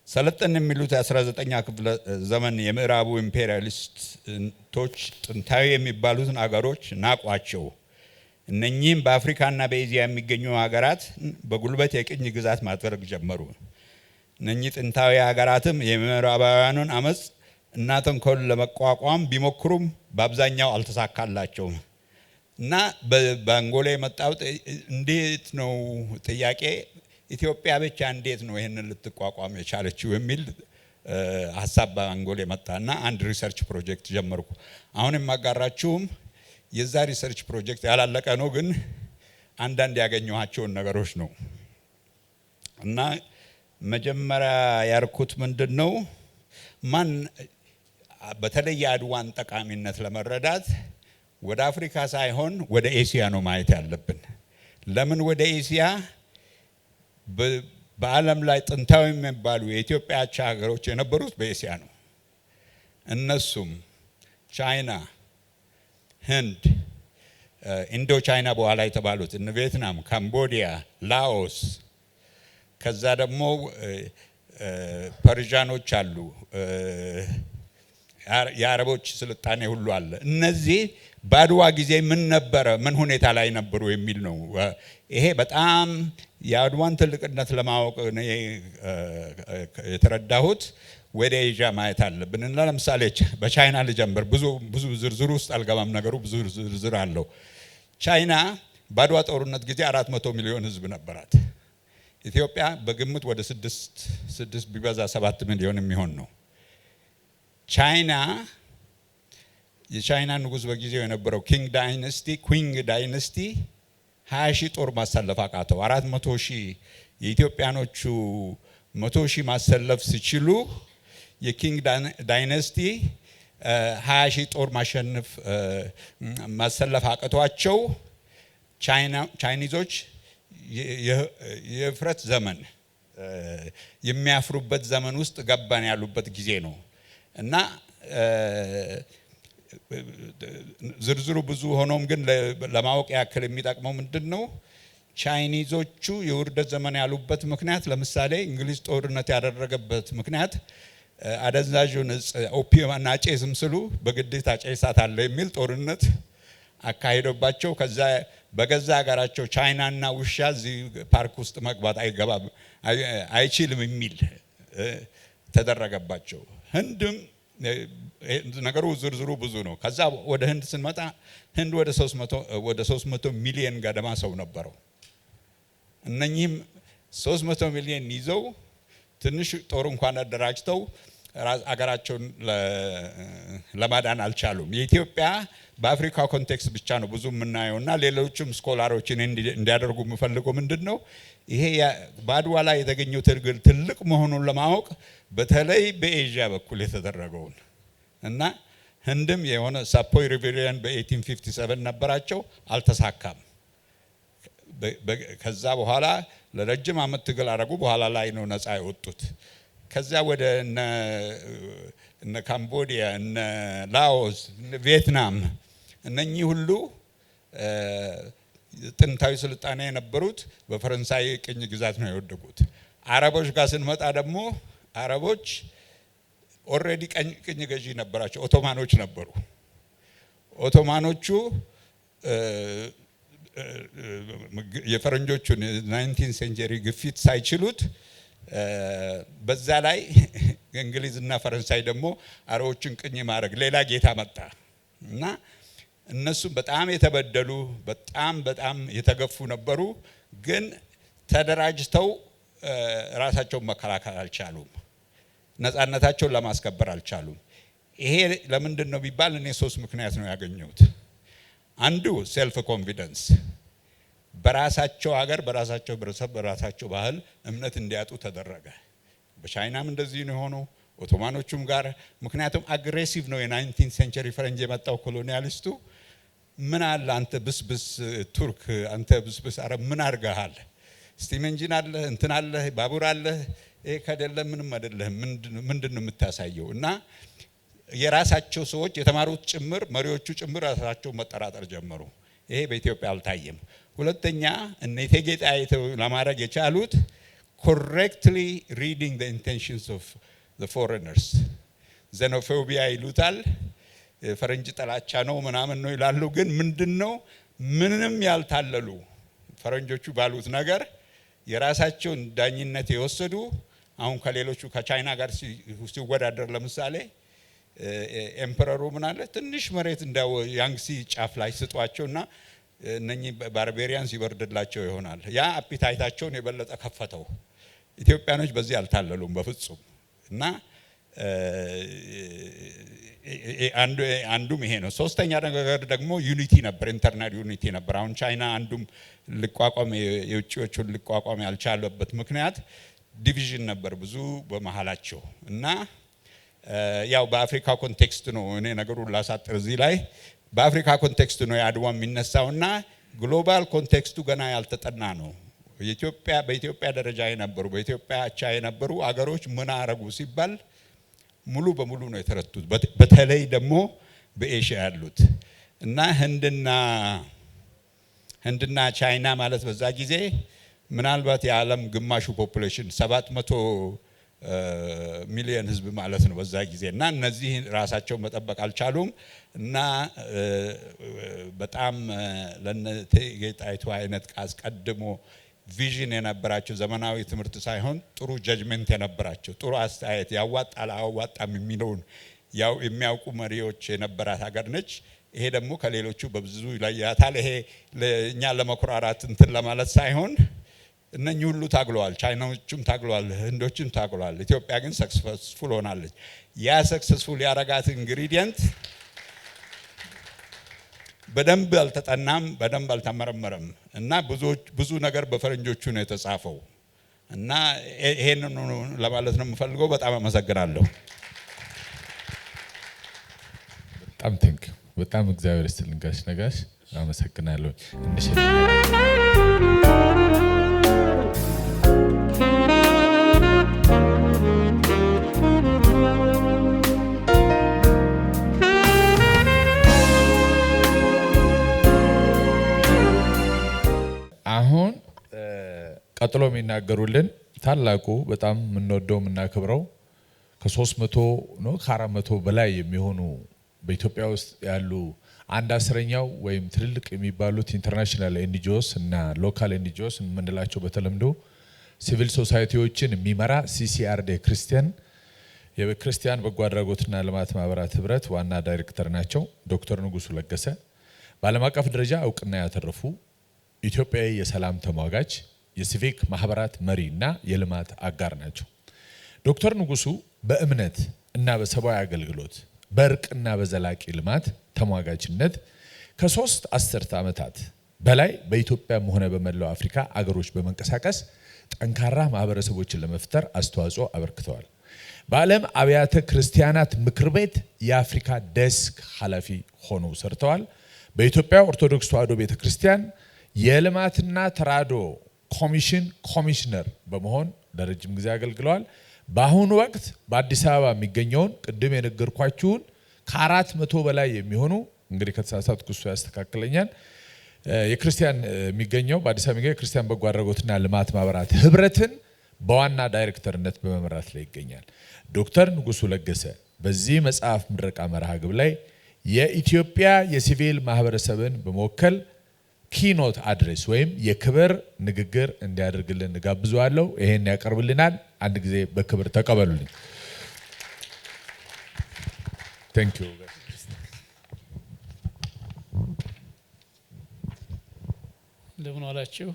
ሰለጠን የሚሉት የ19ኛ ክፍለ ዘመን የምዕራቡ ኢምፔሪያሊስቶች ጥንታዊ የሚባሉትን አገሮች ናቋቸው። እነኚህም በአፍሪካና በኤዚያ የሚገኙ ሀገራት በጉልበት የቅኝ ግዛት ማድረግ ጀመሩ። እነኚህ ጥንታዊ ሀገራትም የምዕራባውያኑን አመፅ እና ተንኮል ለመቋቋም ቢሞክሩም በአብዛኛው አልተሳካላቸውም እና በአንጎላ የመጣው እንዴት ነው ጥያቄ ኢትዮጵያ ብቻ እንዴት ነው ይሄንን ልትቋቋም የቻለችው የሚል ሐሳብ በአንጎላ የመጣና አንድ ሪሰርች ፕሮጀክት ጀመርኩ። አሁን የማጋራችሁም የዛ ሪሰርች ፕሮጀክት ያላለቀ ነው፣ ግን አንዳንድ ያገኘኋቸውን ነገሮች ነው እና መጀመሪያ ያርኩት ምንድነው ማን በተለይ የአድዋን ጠቃሚነት ለመረዳት ወደ አፍሪካ ሳይሆን ወደ ኤሲያ ነው ማየት ያለብን። ለምን ወደ ኤሲያ? በዓለም ላይ ጥንታዊ የሚባሉ የኢትዮጵያ አቻ ሀገሮች የነበሩት በኤሲያ ነው። እነሱም ቻይና፣ ህንድ፣ ኢንዶ ቻይና በኋላ የተባሉት እነ ቪየትናም፣ ካምቦዲያ፣ ላኦስ፣ ከዛ ደግሞ ፐርዣኖች አሉ፣ የአረቦች ስልጣኔ ሁሉ አለ። እነዚህ በአድዋ ጊዜ ምን ነበረ፣ ምን ሁኔታ ላይ ነበሩ የሚል ነው። ይሄ በጣም የአድዋን ትልቅነት ለማወቅ የተረዳሁት ወደ ኤዥያ ማየት አለብን እና ለምሳሌ በቻይና ልጀምር። ብዙ ዝርዝር ውስጥ አልገባም፣ ነገሩ ብዙ ዝርዝር አለው። ቻይና በአድዋ ጦርነት ጊዜ 400 ሚሊዮን ህዝብ ነበራት። ኢትዮጵያ በግምት ወደ 6 ቢበዛ 7 ሚሊዮን የሚሆን ነው። የቻይና ንጉስ በጊዜው የነበረው ኩንግ ዳይነስቲ 20 ሺህ ጦር ማሰለፍ አቃተው። 400 ሺህ የኢትዮጵያኖቹ 100 ሺህ ማሰለፍ ሲችሉ የኪንግ ዳይነስቲ 20 ሺህ ጦር ማሰለፍ አቅቷቸው ቻይኒዞች የፍረት ዘመን የሚያፍሩበት ዘመን ውስጥ ገባን ያሉበት ጊዜ ነው እና ዝርዝሩ ብዙ ሆኖም ግን ለማወቅ ያክል የሚጠቅመው ምንድነው? ቻይኒዞቹ የውርደት ዘመን ያሉበት ምክንያት ለምሳሌ እንግሊዝ ጦርነት ያደረገበት ምክንያት አደንዛዡን ኦፒየም እና ጨስም ስሉ በግዴታ ጨሳት አለ የሚል ጦርነት አካሂዶባቸው ከዛ በገዛ ሀገራቸው ቻይናና ውሻ እዚህ ፓርክ ውስጥ መግባት አይችልም የሚል ተደረገባቸው። ህንድም ነገሩ ዝርዝሩ ብዙ ነው። ከዛ ወደ ህንድ ስንመጣ ህንድ ወደ 300 ሚሊዮን ገደማ ሰው ነበረው። እነኚህም 300 ሚሊዮን ይዘው ትንሽ ጦር እንኳን አደራጅተው አገራቸውን ለማዳን አልቻሉም። የኢትዮጵያ በአፍሪካ ኮንቴክስት ብቻ ነው ብዙ የምናየውና ሌሎችም ስኮላሮችን እንዲያደርጉ የምፈልገው ምንድነው ይሄ በአድዋ ላይ የተገኘው ትግል ትልቅ መሆኑን ለማወቅ በተለይ በኤዥያ በኩል የተደረገውን እና ህንድም የሆነ ሳፖይ ሪቬሪያን በ1857 ነበራቸው፣ አልተሳካም። ከዛ በኋላ ለረጅም ዓመት ትግል አደረጉ። በኋላ ላይ ነው ነፃ የወጡት። ከዛ ወደ እነ ካምቦዲያ፣ እነ ላኦስ፣ እነ ቪየትናም እነኚህ ሁሉ ጥንታዊ ስልጣኔ የነበሩት በፈረንሳይ ቅኝ ግዛት ነው የወደቁት። አረቦች ጋር ስንመጣ ደግሞ አረቦች ኦልሬዲ ቅኝ ገዢ ነበራቸው፣ ኦቶማኖች ነበሩ። ኦቶማኖቹ የፈረንጆቹን 19 ሴንቸሪ ግፊት ሳይችሉት በዛ ላይ እንግሊዝና ፈረንሳይ ደግሞ አረቦችን ቅኝ ማድረግ ሌላ ጌታ መጣ እና እነሱም በጣም የተበደሉ በጣም የተገፉ ነበሩ። ግን ተደራጅተው ራሳቸውን መከላከል አልቻሉም። ነፃነታቸውን ለማስከበር አልቻሉም። ይሄ ለምንድን ነው ቢባል እኔ 3 ምክንያት ነው ያገኘሁት። አንዱ ሴልፍ ኮንፊደንስ፣ በራሳቸው ሀገር፣ በራሳቸው ህብረተሰብ፣ በራሳቸው ባህል እምነት እንዲያጡ ተደረገ። በቻይናም እንደዚህ ነው የሆነው፣ ኦቶማኖቹም ጋር። ምክንያቱም አግሬሲቭ ነው የ19 ሴንቸሪ ፈረንጅ የመጣው ኮሎኒያሊስቱ። ምን አለ አንተ ብስብስ ቱርክ፣ አንተ ብስብስ አረብ ምን አድርገሃል? ስቲም ኢንጂን አለ፣ እንትን አለ፣ ባቡር አለ። ይሄ ከደለ ምንም አይደለም። ምንድነው የምታሳየው? እና የራሳቸው ሰዎች የተማሩት ጭምር መሪዎቹ ጭምር ራሳቸው መጠራጠር ጀመሩ። ይሄ በኢትዮጵያ አልታየም። ሁለተኛ እነ እቴጌ ጣይቱ ለማድረግ የቻሉት correctly reading the intentions of the foreigners። xenophobia ይሉታል፣ ፈረንጅ ጠላቻ ነው ምናምን ነው ይላሉ። ግን ምንድነው ምንም ያልታለሉ ፈረንጆቹ ባሉት ነገር የራሳቸውን ዳኝነት የወሰዱ። አሁን ከሌሎቹ ከቻይና ጋር ሲወዳደር ለምሳሌ ኤምፐረሩ ምን አለ ትንሽ መሬት እንዳው ያንግሲ ጫፍ ላይ ስጧቸውና እነኚህ ባርቤሪያንስ ይወርድላቸው ይሆናል። ያ አፒታይታቸውን የበለጠ ከፈተው። ኢትዮጵያኖች በዚህ አልታለሉም በፍጹም። እና አንዱም ይሄ ነው። ሶስተኛ ነገር ደግሞ ዩኒቲ ነበር፣ ኢንተርናል ዩኒቲ ነበር። አሁን ቻይና አንዱም ልቋቋም የውጭዎቹን ልቋቋም ያልቻለበት ምክንያት ዲቪዥን ነበር ብዙ በመሃላቸው። እና ያው በአፍሪካ ኮንቴክስት ነው እኔ ነገሩን ላሳጥር እዚህ ላይ በአፍሪካ ኮንቴክስት ነው የአድዋ የሚነሳውና ግሎባል ኮንቴክስቱ ገና ያልተጠና ነው። በኢትዮጵያ ደረጃ የነበሩ በኢትዮጵያ አቻ የነበሩ አገሮች ምን አረጉ ሲባል ሙሉ በሙሉ ነው የተረቱት። በተለይ ደግሞ በኤሽያ ያሉት እና ህንድና ቻይና ማለት በዛ ጊዜ ምናልባት የዓለም ግማሹ ፖፑሌሽን 700 ሚሊዮን ህዝብ ማለት ነው በዛ ጊዜ። እና እነዚህ ራሳቸው መጠበቅ አልቻሉም። እና በጣም ለእቴጌ ጣይቱ አይነት አስቀድሞ ቪዥን የነበራቸው ዘመናዊ ትምህርት ሳይሆን ጥሩ ጀጅመንት የነበራቸው ጥሩ አስተያየት ያዋጣል አያዋጣም የሚለውን ያው የሚያውቁ መሪዎች የነበራት ሀገር ነች። ይሄ ደግሞ ከሌሎቹ በብዙ ይለያታል። ይሄ እኛ ለመኩራራት እንትን ለማለት ሳይሆን እነኚህ ሁሉ ታግለዋል። ቻይናዎችም ታግለዋል፣ ህንዶችም ታግለዋል። ኢትዮጵያ ግን ሰክሰስፉል ሆናለች። ያ ሰክሰስፉል ያረጋት ኢንግሪዲየንት በደንብ አልተጠናም፣ በደንብ አልተመረመረም። እና ብዙ ነገር በፈረንጆቹ ነው የተጻፈው። እና ይሄንን ለማለት ነው የምፈልገው። በጣም አመሰግናለሁ። በጣም እግዚአብሔር ይስጥልኝ ጋሽ ነጋሽ፣ አመሰግናለሁ። አሁን ቀጥሎ የሚናገሩልን ታላቁ በጣም የምንወደው የምናከብረው ከ300 ነው ከ400 በላይ የሚሆኑ በኢትዮጵያ ውስጥ ያሉ 1/10ኛው ወይም ትልልቅ የሚባሉት ኢንተርናሽናል ኤንጂኦስ እና ሎካል ኤንጂኦስ የምንላቸው በተለምዶ ሲቪል ሶሳይቲዎችን የሚመራ ሲሲአርዲ የክርስቲያን በጎ አድራጎትና ልማት ማህበራት ህብረት ዋና ዳይሬክተር ናቸው። ዶክተር ንጉሱ ለገሰ በዓለም አቀፍ ደረጃ እውቅና ያተረፉ ኢትዮጵያዊ የሰላም ተሟጋች የሲቪክ ማህበራት መሪና የልማት አጋር ናቸው። ዶክተር ንጉሱ በእምነት እና በሰብአዊ አገልግሎት በእርቅና በዘላቂ ልማት ተሟጋችነት ከ3 አስርተ ዓመታት በላይ በኢትዮጵያም ሆነ በመላው አፍሪካ አገሮች በመንቀሳቀስ ጠንካራ ማህበረሰቦችን ለመፍጠር አስተዋጽኦ አበርክተዋል። በዓለም አብያተ ክርስቲያናት ምክር ቤት የአፍሪካ ዴስክ ኃላፊ ሆነው ሰርተዋል። በኢትዮጵያ ኦርቶዶክስ ተዋሕዶ ቤተክርስቲያን የልማትና ተራድኦ ኮሚሽን ኮሚሽነር በመሆን ለረጅም ጊዜ አገልግለዋል። በአሁኑ ወቅት በአዲስ አበባ የሚገኘውን ቅድም የነገርኳችሁን ከ400 በላይ የሚሆኑ እንግዲህ ከተሳሳትኩ እሱ ያስተካክለኛል የክርስቲያን የሚገኘው በአዲስ አበባ የሚገኘው የክርስቲያን በጎ አድራጎትና ልማት ማህበራት ህብረትን በዋና ዳይሬክተርነት በመምራት ላይ ይገኛል። ዶክተር ንጉሱ ለገሰ በዚህ መጽሐፍ ምረቃ መርሃ ግብር ላይ የኢትዮጵያ የሲቪል ማህበረሰብን በመወከል ኪኖት አድሬስ ወይም የክብር ንግግር እንዲያደርግልን ጋብዘዋለሁ። ይሄን ያቀርብልናል። አንድ ጊዜ በክብር ተቀበሉልኝ። ታንክ ዩ። እንደምን ዋላችሁ።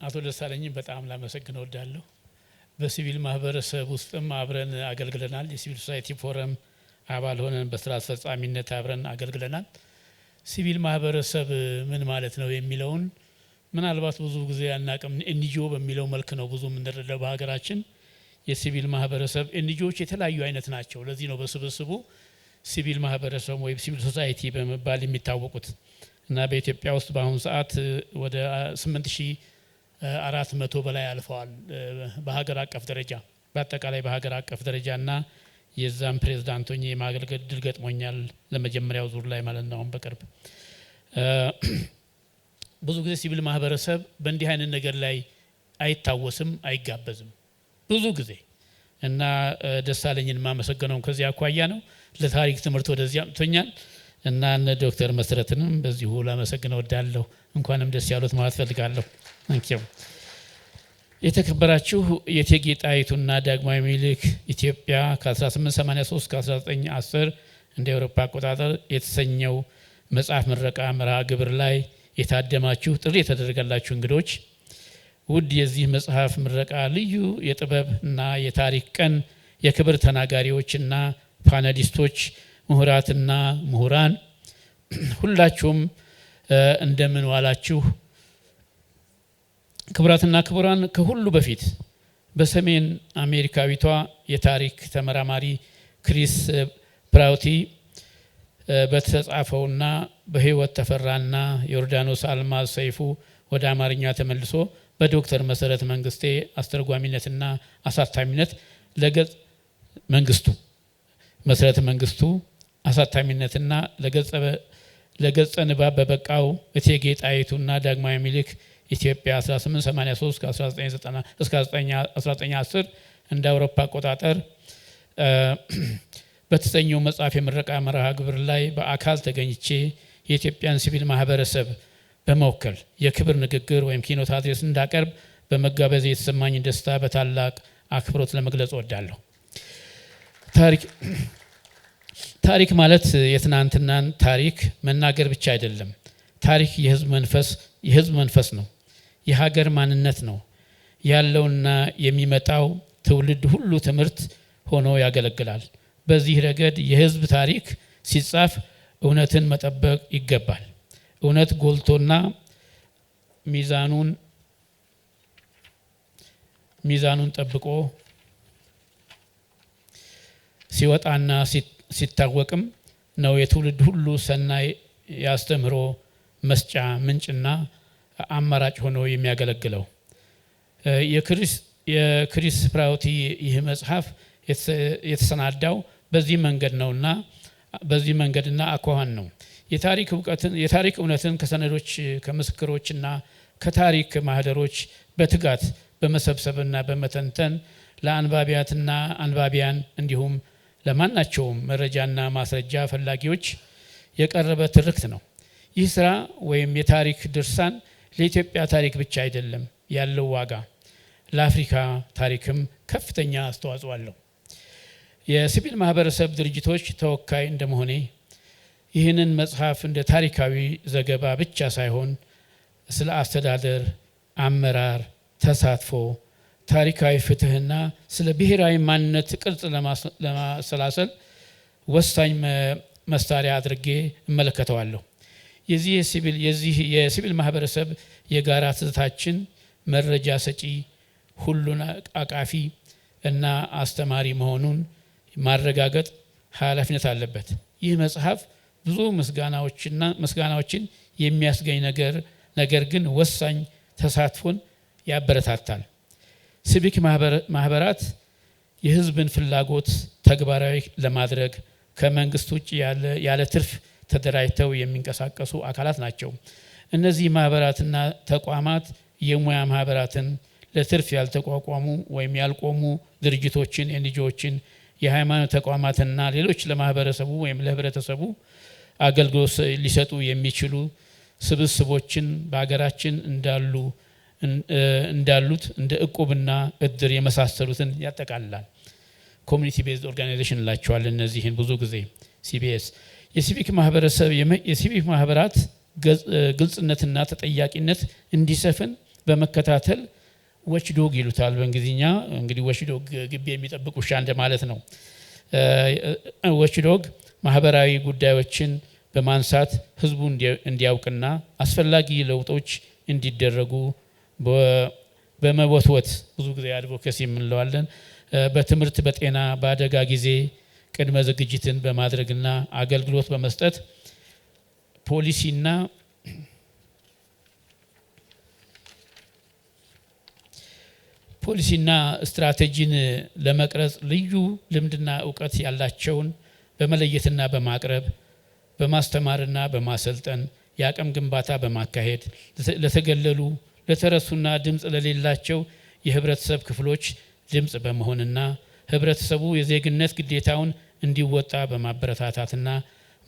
አቶ ደሳለኝን በጣም ላመሰግን እወዳለሁ። በሲቪል ማህበረሰብ ውስጥም አብረን አገልግለናል። የሲቪል ሶሳይቲ ፎረም አባል ሆነን በስራ አስፈጻሚነት አብረን አገልግለናል። ሲቪል ማህበረሰብ ምን ማለት ነው የሚለውን ምናልባት ብዙ ጊዜ አናቅም። ኤንጂኦ በሚለው መልክ ነው ብዙ የምንረዳው በሀገራችን። የሲቪል ማህበረሰብ ኤንጂኦዎች የተለያዩ አይነት ናቸው። ለዚህ ነው በስብስቡ ሲቪል ማህበረሰብ ወይም ሲቪል ሶሳይቲ በመባል የሚታወቁት እና በኢትዮጵያ ውስጥ በአሁኑ ሰዓት ወደ 8400 በላይ አልፈዋል በሀገር አቀፍ ደረጃ። በአጠቃላይ በሀገር አቀፍ ደረጃ እና የዛም ፕሬዝዳንት ሆኜ የማገልገል ድል ገጥሞኛል ለመጀመሪያው ዙር ላይ ማለት ነው። በቅርብ ብዙ ጊዜ ሲቪል ማህበረሰብ በእንዲህ አይነት ነገር ላይ አይታወስም፣ አይጋበዝም ብዙ ጊዜ እና ደሳለኝን ማመሰግነው ከዚህ አኳያ ነው። ለታሪክ ትምህርት ወደዚህ አምጥቶኛል እና እነ ዶክተር መሰረትንም በዚሁ ላመሰግነው እወዳለሁ። እንኳንም ደስ ያሉት ማለት ፈልጋለሁ። ታንኪዩ። የተከበራችሁ የእቴጌ ጣይቱና ዳግማዊ ምኒልክ ኢትዮጵያ ከ1883 እስከ 1910 እንደ አውሮፓ አቆጣጠር የተሰኘው መጽሐፍ ምረቃ መርሃ ግብር ላይ የታደማችሁ ጥሪ የተደረገላችሁ እንግዶች፣ ውድ የዚህ መጽሐፍ ምረቃ ልዩ የጥበብ እና የታሪክ ቀን የክብር ተናጋሪዎችና ፓነሊስቶች፣ ምሁራትና ምሁራን ሁላችሁም እንደምን ዋላችሁ። ክቡራትና ክቡራን፣ ከሁሉ በፊት በሰሜን አሜሪካዊቷ የታሪክ ተመራማሪ ክሪስ ፕራውቲ በተጻፈውና በህይወት ተፈራና ዮርዳኖስ አልማዝ ሰይፉ ወደ አማርኛ ተመልሶ በዶክተር መሰረት መንግስቴ አስተርጓሚነትና አሳታሚነት መሰረት መንግስቱ አሳታሚነትና ለገጸ ንባብ በበቃው እቴጌ ጣይቱና ዳግማዊ ምኒልክ ኢትዮጵያ 1883 እስከ 1910 እንደ አውሮፓ አቆጣጠር በተሰኘው መጽሐፍ የምረቃ መርሃ ግብር ላይ በአካል ተገኝቼ የኢትዮጵያን ሲቪል ማህበረሰብ በመወከል የክብር ንግግር ወይም ኪኖት አድሬስ እንዳቀርብ በመጋበዝ የተሰማኝ ደስታ በታላቅ አክብሮት ለመግለጽ እወዳለሁ። ታሪክ ማለት የትናንትናን ታሪክ መናገር ብቻ አይደለም። ታሪክ የህዝብ መንፈስ ነው። የሀገር ማንነት ነው። ያለውና የሚመጣው ትውልድ ሁሉ ትምህርት ሆኖ ያገለግላል። በዚህ ረገድ የህዝብ ታሪክ ሲጻፍ እውነትን መጠበቅ ይገባል። እውነት ጎልቶና ሚዛኑን ጠብቆ ሲወጣና ሲታወቅም ነው የትውልድ ሁሉ ሰናይ ያስተምሮ መስጫ ምንጭና አማራጭ ሆኖ የሚያገለግለው። የክሪስ ፕራውቲ ይህ መጽሐፍ የተሰናዳው በዚህ መንገድና አኳኋን ነው። የታሪክ እውነትን ከሰነዶች ከምስክሮችና ከታሪክ ማህደሮች በትጋት በመሰብሰብና በመተንተን ለአንባቢያትና አንባቢያን እንዲሁም ለማናቸውም መረጃና ማስረጃ ፈላጊዎች የቀረበ ትርክት ነው። ይህ ስራ ወይም የታሪክ ድርሳን ለኢትዮጵያ ታሪክ ብቻ አይደለም ያለው ዋጋ፣ ለአፍሪካ ታሪክም ከፍተኛ አስተዋጽኦ አለው። የሲቪል ማህበረሰብ ድርጅቶች ተወካይ እንደመሆኔ ይህንን መጽሐፍ እንደ ታሪካዊ ዘገባ ብቻ ሳይሆን ስለ አስተዳደር፣ አመራር፣ ተሳትፎ፣ ታሪካዊ ፍትህና ስለ ብሔራዊ ማንነት ቅርጽ ለማሰላሰል ወሳኝ መሳሪያ አድርጌ እመለከተዋለሁ። የዚህ የሲቪል ማህበረሰብ የጋራ ትዝታችን መረጃ ሰጪ፣ ሁሉን አቃፊ እና አስተማሪ መሆኑን ማረጋገጥ ኃላፊነት አለበት። ይህ መጽሐፍ ብዙ ምስጋናዎችን የሚያስገኝ ነገር ግን ወሳኝ ተሳትፎን ያበረታታል። ሲቪክ ማህበራት የህዝብን ፍላጎት ተግባራዊ ለማድረግ ከመንግስት ውጭ ያለ ትርፍ ተደራጅተው የሚንቀሳቀሱ አካላት ናቸው። እነዚህ ማህበራትና ተቋማት የሙያ ማህበራትን፣ ለትርፍ ያልተቋቋሙ ወይም ያልቆሙ ድርጅቶችን፣ ኤንጂኦዎችን፣ የሃይማኖት ተቋማትና ሌሎች ለማህበረሰቡ ወይም ለህብረተሰቡ አገልግሎት ሊሰጡ የሚችሉ ስብስቦችን በሀገራችን እንዳሉት እንደ እቁብና እድር የመሳሰሉትን ያጠቃልላል። ኮሚኒቲ ቤዝድ ኦርጋናይዜሽን እንላቸዋለን እነዚህን ብዙ ጊዜ ሲቢኤስ። የሲቪክ ማህበራት ግልጽነትና ተጠያቂነት እንዲሰፍን በመከታተል ወችዶግ ይሉታል በእንግሊዝኛ። እንግዲህ ወችዶግ ግቢ የሚጠብቅ ውሻ እንደማለት ነው። ወችዶግ ማህበራዊ ጉዳዮችን በማንሳት ህዝቡ እንዲያውቅና አስፈላጊ ለውጦች እንዲደረጉ በመወትወት ብዙ ጊዜ አድቮኬሲ የምንለዋለን፣ በትምህርት፣ በጤና፣ በአደጋ ጊዜ ቅድመ ዝግጅትን በማድረግና አገልግሎት በመስጠት ፖሊሲና ስትራቴጂን ለመቅረጽ ልዩ ልምድና እውቀት ያላቸውን በመለየትና በማቅረብ በማስተማርና በማሰልጠን የአቅም ግንባታ በማካሄድ ለተገለሉ፣ ለተረሱና ድምፅ ለሌላቸው የህብረተሰብ ክፍሎች ድምፅ በመሆንና ህብረተሰቡ የዜግነት ግዴታውን እንዲወጣ በማበረታታትና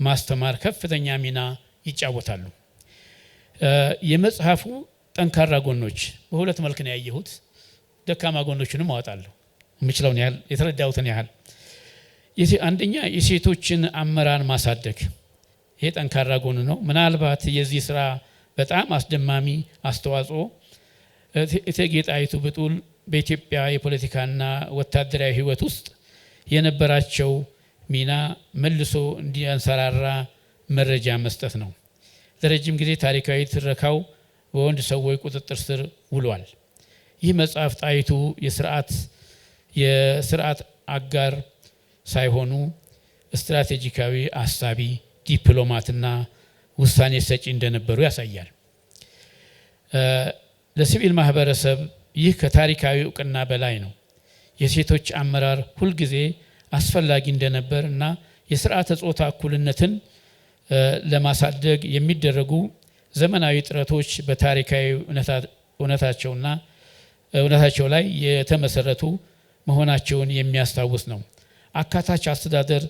ማስተማር ከፍተኛ ሚና ይጫወታሉ። የመጽሐፉ ጠንካራ ጎኖች በሁለት መልክ ነው ያየሁት። ደካማ ጎኖችንም አወጣለሁ የምችለውን ያህል የተረዳሁትን ያህል። አንደኛ የሴቶችን አመራር ማሳደግ፣ ይሄ ጠንካራ ጎን ነው። ምናልባት የዚህ ስራ በጣም አስደማሚ አስተዋጽኦ እቴጌ ጣይቱ ብጡል በኢትዮጵያ የፖለቲካና ወታደራዊ ህይወት ውስጥ የነበራቸው ሚና መልሶ እንዲያንሰራራ መረጃ መስጠት ነው። ለረጅም ጊዜ ታሪካዊ ትረካው በወንድ ሰዎች ቁጥጥር ስር ውሏል። ይህ መጽሐፍ ጣይቱ የስርዓት አጋር ሳይሆኑ ስትራቴጂካዊ አሳቢ፣ ዲፕሎማትና ውሳኔ ሰጪ እንደነበሩ ያሳያል። ለሲቪል ማህበረሰብ ይህ ከታሪካዊ እውቅና በላይ ነው። የሴቶች አመራር ሁልጊዜ አስፈላጊ እንደነበር እና የስርዓተ ጾታ እኩልነትን ለማሳደግ የሚደረጉ ዘመናዊ ጥረቶች በታሪካዊ እውነታቸው ላይ የተመሰረቱ መሆናቸውን የሚያስታውስ ነው። አካታች አስተዳደር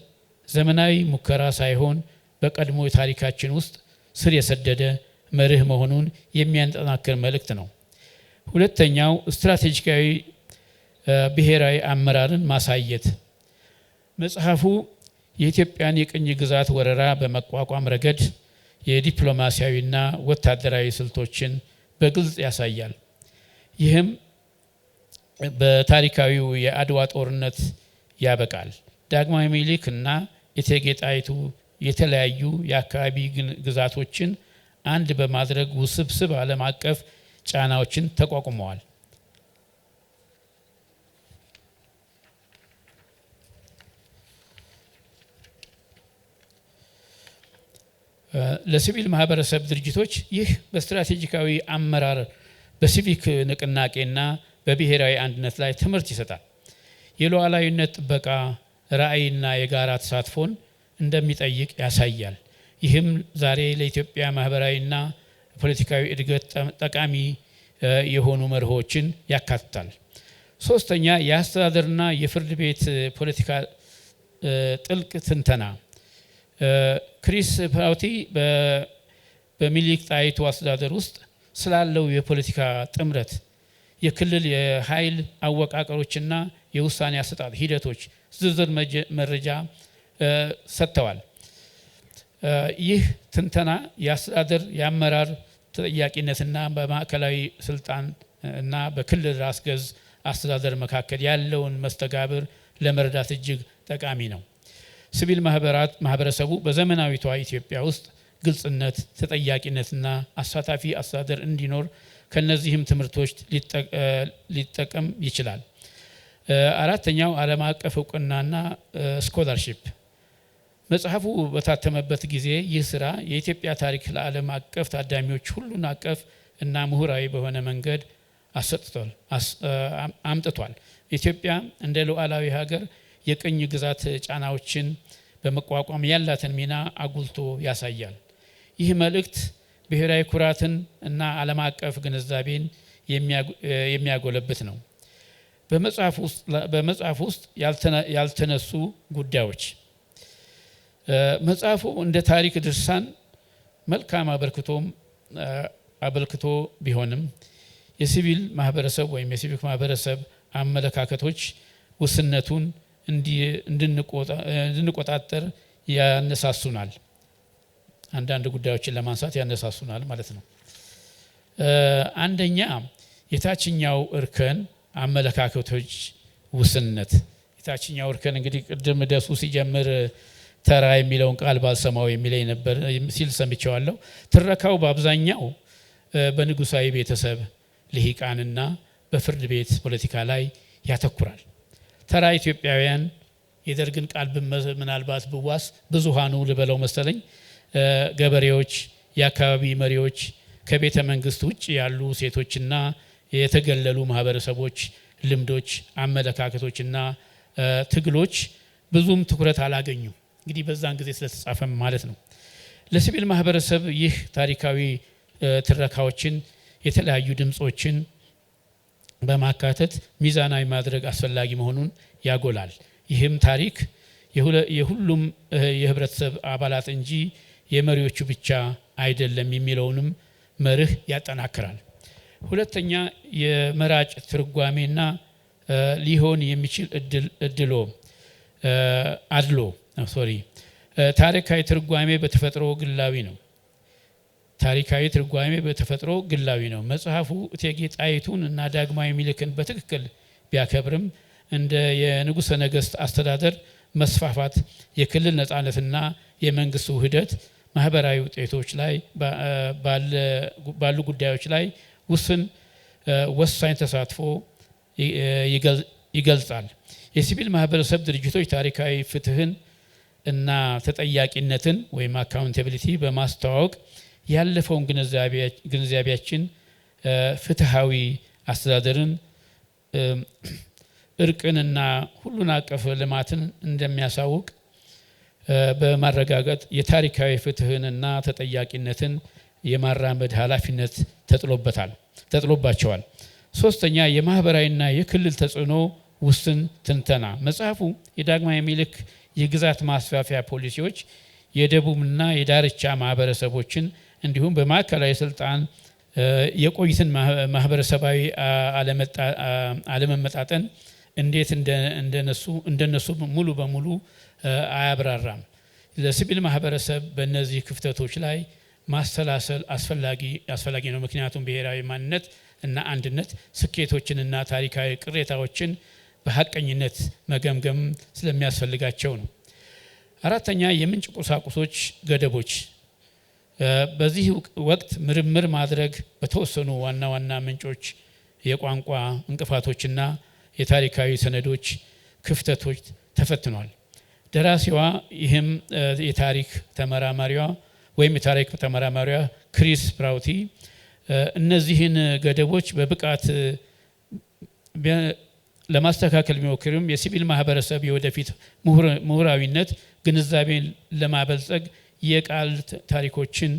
ዘመናዊ ሙከራ ሳይሆን በቀድሞ ታሪካችን ውስጥ ስር የሰደደ መርህ መሆኑን የሚያጠናክር መልእክት ነው። ሁለተኛው ስትራቴጂካዊ ብሔራዊ አመራርን ማሳየት። መጽሐፉ የኢትዮጵያን የቅኝ ግዛት ወረራ በመቋቋም ረገድ የዲፕሎማሲያዊና ወታደራዊ ስልቶችን በግልጽ ያሳያል። ይህም በታሪካዊው የአድዋ ጦርነት ያበቃል። ዳግማዊ ምኒልክ እና እቴጌ ጣይቱ የተለያዩ የአካባቢ ግዛቶችን አንድ በማድረግ ውስብስብ ዓለም አቀፍ ጫናዎችን ተቋቁመዋል። ለሲቪል ማህበረሰብ ድርጅቶች ይህ በስትራቴጂካዊ አመራር፣ በሲቪክ ንቅናቄና በብሔራዊ አንድነት ላይ ትምህርት ይሰጣል። የሉዓላዊነት ጥበቃ ራዕይና የጋራ ተሳትፎን እንደሚጠይቅ ያሳያል። ይህም ዛሬ ለኢትዮጵያ ማህበራዊና ፖለቲካዊ እድገት ጠቃሚ የሆኑ መርሆችን ያካትታል። ሶስተኛ የአስተዳደርና የፍርድ ቤት ፖለቲካ ጥልቅ ትንተና። ክሪስ ፕራውቲ በሚኒሊክ ጣይቱ አስተዳደር ውስጥ ስላለው የፖለቲካ ጥምረት፣ የክልል የኃይል አወቃቀሮችና የውሳኔ አሰጣጥ ሂደቶች ዝርዝር መረጃ ሰጥተዋል። ይህ ትንተና የአስተዳደር የአመራር ተጠያቂነትና በማዕከላዊ ስልጣን እና በክልል ራስ ገዝ አስተዳደር መካከል ያለውን መስተጋብር ለመረዳት እጅግ ጠቃሚ ነው። ሲቪል ማህበረሰቡ በዘመናዊቷ ኢትዮጵያ ውስጥ ግልጽነት፣ ተጠያቂነትና አሳታፊ አስተዳደር እንዲኖር ከነዚህም ትምህርቶች ሊጠቀም ይችላል። አራተኛው ዓለም አቀፍ እውቅናና ስኮላርሺፕ። መጽሐፉ በታተመበት ጊዜ ይህ ስራ የኢትዮጵያ ታሪክ ለዓለም አቀፍ ታዳሚዎች ሁሉን አቀፍ እና ምሁራዊ በሆነ መንገድ አምጥቷል። ኢትዮጵያ እንደ ሉዓላዊ ሀገር የቅኝ ግዛት ጫናዎችን በመቋቋም ያላትን ሚና አጉልቶ ያሳያል። ይህ መልእክት ብሔራዊ ኩራትን እና ዓለም አቀፍ ግንዛቤን የሚያጎለብት ነው። በመጽሐፍ ውስጥ ያልተነሱ ጉዳዮች። መጽሐፉ እንደ ታሪክ ድርሳን መልካም አበርክቶ ቢሆንም የሲቪል ማህበረሰብ ወይም የሲቪክ ማህበረሰብ አመለካከቶች ውስንነቱን እንድንቆጣጠር ያነሳሱናል። አንዳንድ ጉዳዮችን ለማንሳት ያነሳሱናል ማለት ነው። አንደኛ የታችኛው እርከን አመለካከቶች ውስንነት። የታችኛው እርከን እንግዲህ ቅድም ደሱ ሲጀምር ተራ የሚለውን ቃል ባልሰማው የሚለኝ ነበር ሲል ሰምቼዋለሁ። ትረካው በአብዛኛው በንጉሳዊ ቤተሰብ ልሂቃንና በፍርድ ቤት ፖለቲካ ላይ ያተኩራል። ተራ ኢትዮጵያውያን የደርግን ቃል ምናልባት ብዋስ ብዙሃኑ ልበለው መሰለኝ ገበሬዎች፣ የአካባቢ መሪዎች፣ ከቤተ መንግስት ውጭ ያሉ ሴቶችና የተገለሉ ማህበረሰቦች ልምዶች፣ አመለካከቶችና ትግሎች ብዙም ትኩረት አላገኙም። እንግዲህ በዛን ጊዜ ስለተጻፈም ማለት ነው። ለሲቪል ማህበረሰብ ይህ ታሪካዊ ትረካዎችን የተለያዩ ድምጾችን በማካተት ሚዛናዊ ማድረግ አስፈላጊ መሆኑን ያጎላል። ይህም ታሪክ የሁሉም የህብረተሰብ አባላት እንጂ የመሪዎቹ ብቻ አይደለም የሚለውንም መርህ ያጠናክራል። ሁለተኛ የመራጭ ትርጓሜና ሊሆን የሚችል ታሪካዊ ትርጓሜ በተፈጥሮ ግላዊ ነው። መጽሐፉ እቴጌ ጣይቱን እና ዳግማዊ ምኒልክን በትክክል ቢያከብርም እንደ የንጉሠ ነገሥት አስተዳደር መስፋፋት፣ የክልል ነፃነትና የመንግስት ውህደት ማህበራዊ ውጤቶች ላይ ባሉ ጉዳዮች ላይ ወሳኝ ተሳትፎ ይገልጻል። የሲቪል ማህበረሰብ ድርጅቶች ታሪካዊ ፍትህን እና ተጠያቂነትን ወይም አካውንታቢሊቲ በማስተዋወቅ ያለፈውን ግንዛቤያችን ፍትሃዊ አስተዳደርን፣ እርቅንና ሁሉን አቀፍ ልማትን እንደሚያሳውቅ በማረጋገጥ የታሪካዊ ፍትህንና ተጠያቂነትን የማራመድ ኃላፊነት ተጥሎባቸዋል። ሶስተኛ የማህበራዊና የክልል ተጽዕኖ ውስን ትንተና። መጽሐፉ የዳግማዊ ምኒልክ የግዛት ማስፋፊያ ፖሊሲዎች የደቡብና የዳርቻ ማህበረሰቦችን እንዲሁም በማዕከላዊ ስልጣን የቆዩትን ማህበረሰባዊ አለመመጣጠን እንዴት እንደነሱ ሙሉ በሙሉ አያብራራም። ለሲቪል ማህበረሰብ በእነዚህ ክፍተቶች ላይ ማሰላሰል አስፈላጊ ነው። ምክንያቱም ብሔራዊ ማንነት እና አንድነት ስኬቶችንና ታሪካዊ ቅሬታዎችን በሀቀኝነት መገምገም ስለሚያስፈልጋቸው ነው። አራተኛ የምንጭ ቁሳቁሶች ገደቦች። በዚህ ወቅት ምርምር ማድረግ በተወሰኑ ዋና ዋና ምንጮች የቋንቋ እንቅፋቶችና የታሪካዊ ሰነዶች ክፍተቶች ተፈትኗል። ደራሲዋ ይህም የታሪክ ተመራማሪዋ ክሪስ ብራውቲ እነዚህን ገደቦች በብቃት ለማስተካከል ቢሞክርም የሲቪል ማህበረሰብ የወደፊት ምሁራዊነት ግንዛቤን ለማበልጸግ የቃል ታሪኮችን፣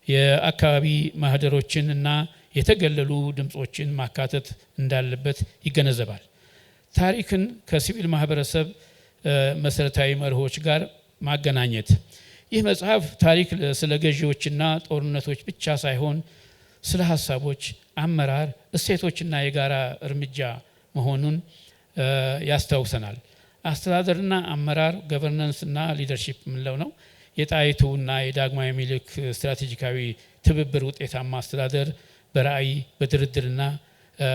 የአካባቢ ማህደሮችን እና የተገለሉ ድምጾችን ማካተት እንዳለበት ይገነዘባል። ታሪክን ከሲቪል ማህበረሰብ መሰረታዊ መርሆች ጋር ማገናኘት። ይህ መጽሐፍ ታሪክ ስለ ገዢዎችና ጦርነቶች ብቻ ሳይሆን ስለ ሀሳቦች፣ አመራር፣ እሴቶችና የጋራ እርምጃ መሆኑን ያስታውሰናል። አስተዳደርና አመራር ገቨርናንስና ሊደርሺፕ የምንለው ነው። የጣይቱና የዳግማዊ ምኒልክ ስትራቴጂካዊ ትብብር ውጤታማ አስተዳደር በራዕይ በድርድርና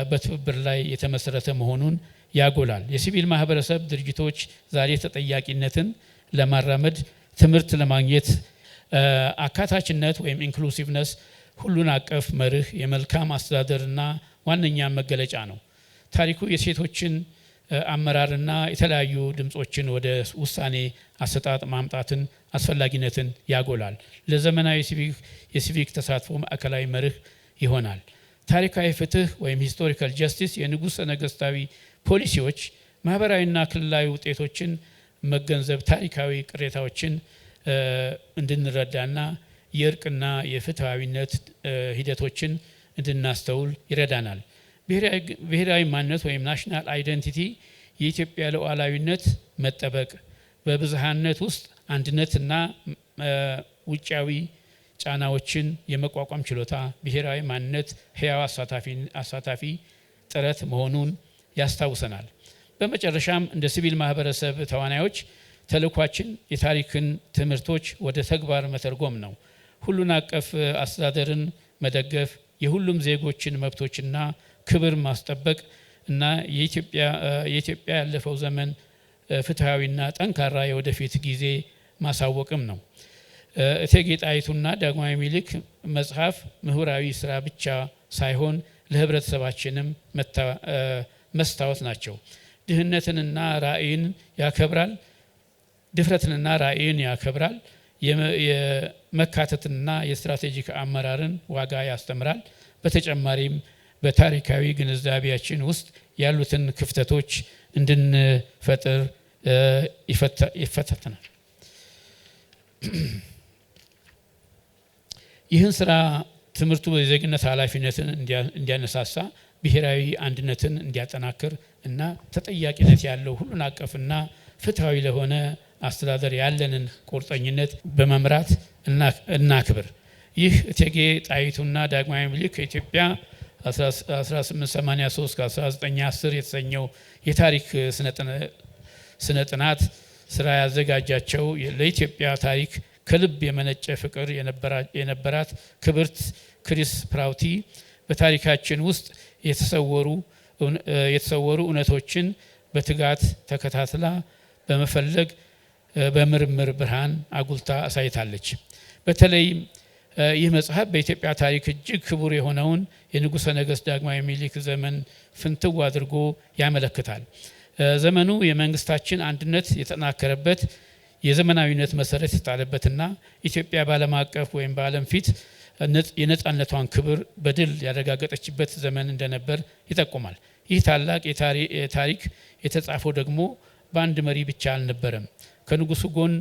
በትብብር ላይ የተመሰረተ መሆኑን ያጎላል። የሲቪል ማህበረሰብ ድርጅቶች ዛሬ ተጠያቂነትን ለማራመድ ትምህርት ለማግኘት አካታችነት ወይም ኢንክሉሲቭነስ ሁሉን አቀፍ መርህ የመልካም አስተዳደርና ዋነኛ መገለጫ ነው። ታሪኩ የሴቶችን አመራርና የተለያዩ ድምጾችን ወደ ውሳኔ አሰጣጥ ማምጣትን አስፈላጊነትን ያጎላል። ለዘመናዊ የሲቪክ ተሳትፎ ማዕከላዊ መርህ ይሆናል። ታሪካዊ ፍትህ ወይም ሂስቶሪካል ጀስቲስ የንጉሠ ነገሥታዊ ፖሊሲዎች ማህበራዊና ክልላዊ ውጤቶችን መገንዘብ ታሪካዊ ቅሬታዎችን እንድንረዳና የእርቅና የፍትሃዊነት ሂደቶችን እንድናስተውል ይረዳናል። ብሔራዊ ማንነት ወይም ናሽናል አይደንቲቲ የኢትዮጵያ ሉዓላዊነት መጠበቅ፣ በብዝሃነት ውስጥ አንድነትና ውጫዊ ጫናዎችን የመቋቋም ችሎታ፣ ብሔራዊ ማንነት ህያው አሳታፊ ጥረት መሆኑን ያስታውሰናል። በመጨረሻም እንደ ሲቪል ማህበረሰብ ተዋናዮች ተልዕኳችን የታሪክን ትምህርቶች ወደ ተግባር መተርጎም ነው። ሁሉን አቀፍ አስተዳደርን መደገፍ፣ የሁሉም ዜጎችን መብቶችና ክብር ማስጠበቅ እና የኢትዮጵያ ያለፈው ዘመን ፍትሃዊና ጠንካራ የወደፊት ጊዜ ማሳወቅም ነው። እቴጌ ጣይቱና ዳግማዊ ምኒልክ መጽሐፍ ምሁራዊ ስራ ብቻ ሳይሆን ለህብረተሰባችንም መስታወት ናቸው። ድህነትንና ራዕይን ያከብራል። ድፍረትንና ራዕይን ያከብራል። የመካተትና የስትራቴጂክ አመራርን ዋጋ ያስተምራል። በተጨማሪም በታሪካዊ ግንዛቤያችን ውስጥ ያሉትን ክፍተቶች እንድንፈጥር ይፈተናል። ይህን ስራ ትምህርቱ የዜግነት ኃላፊነትን እንዲያነሳሳ፣ ብሔራዊ አንድነትን እንዲያጠናክር እና ተጠያቂነት ያለው ሁሉን አቀፍና ፍትሃዊ ለሆነ አስተዳደር ያለንን ቁርጠኝነት በመምራት እናክብር። ይህ እቴጌ ጣይቱና ዳግማዊ ምኒልክ ከኢትዮጵያ 1883-1910 የተሰኘው የታሪክ ስነ ጥናት ስራ ያዘጋጃቸው ለኢትዮጵያ ታሪክ ከልብ የመነጨ ፍቅር የነበራት ክብርት ክሪስ ፕራውቲ በታሪካችን ውስጥ የተሰወሩ እውነቶችን በትጋት ተከታትላ በመፈለግ በምርምር ብርሃን አጉልታ አሳይታለች። በተለይ ይህ መጽሐፍ በኢትዮጵያ ታሪክ እጅግ ክቡር የሆነውን የንጉሠ ነገሥት ዳግማዊ ምኒልክ ዘመን ፍንትው አድርጎ ያመለክታል። ዘመኑ የመንግስታችን አንድነት የተጠናከረበት፣ የዘመናዊነት መሰረት የተጣለበትና ኢትዮጵያ በዓለም አቀፍ ወይም በዓለም ፊት የነፃነቷን ክብር በድል ያረጋገጠችበት ዘመን እንደነበር ይጠቁማል። ይህ ታላቅ ታሪክ የተጻፈው ደግሞ በአንድ መሪ ብቻ አልነበረም። ከንጉሱ ጎን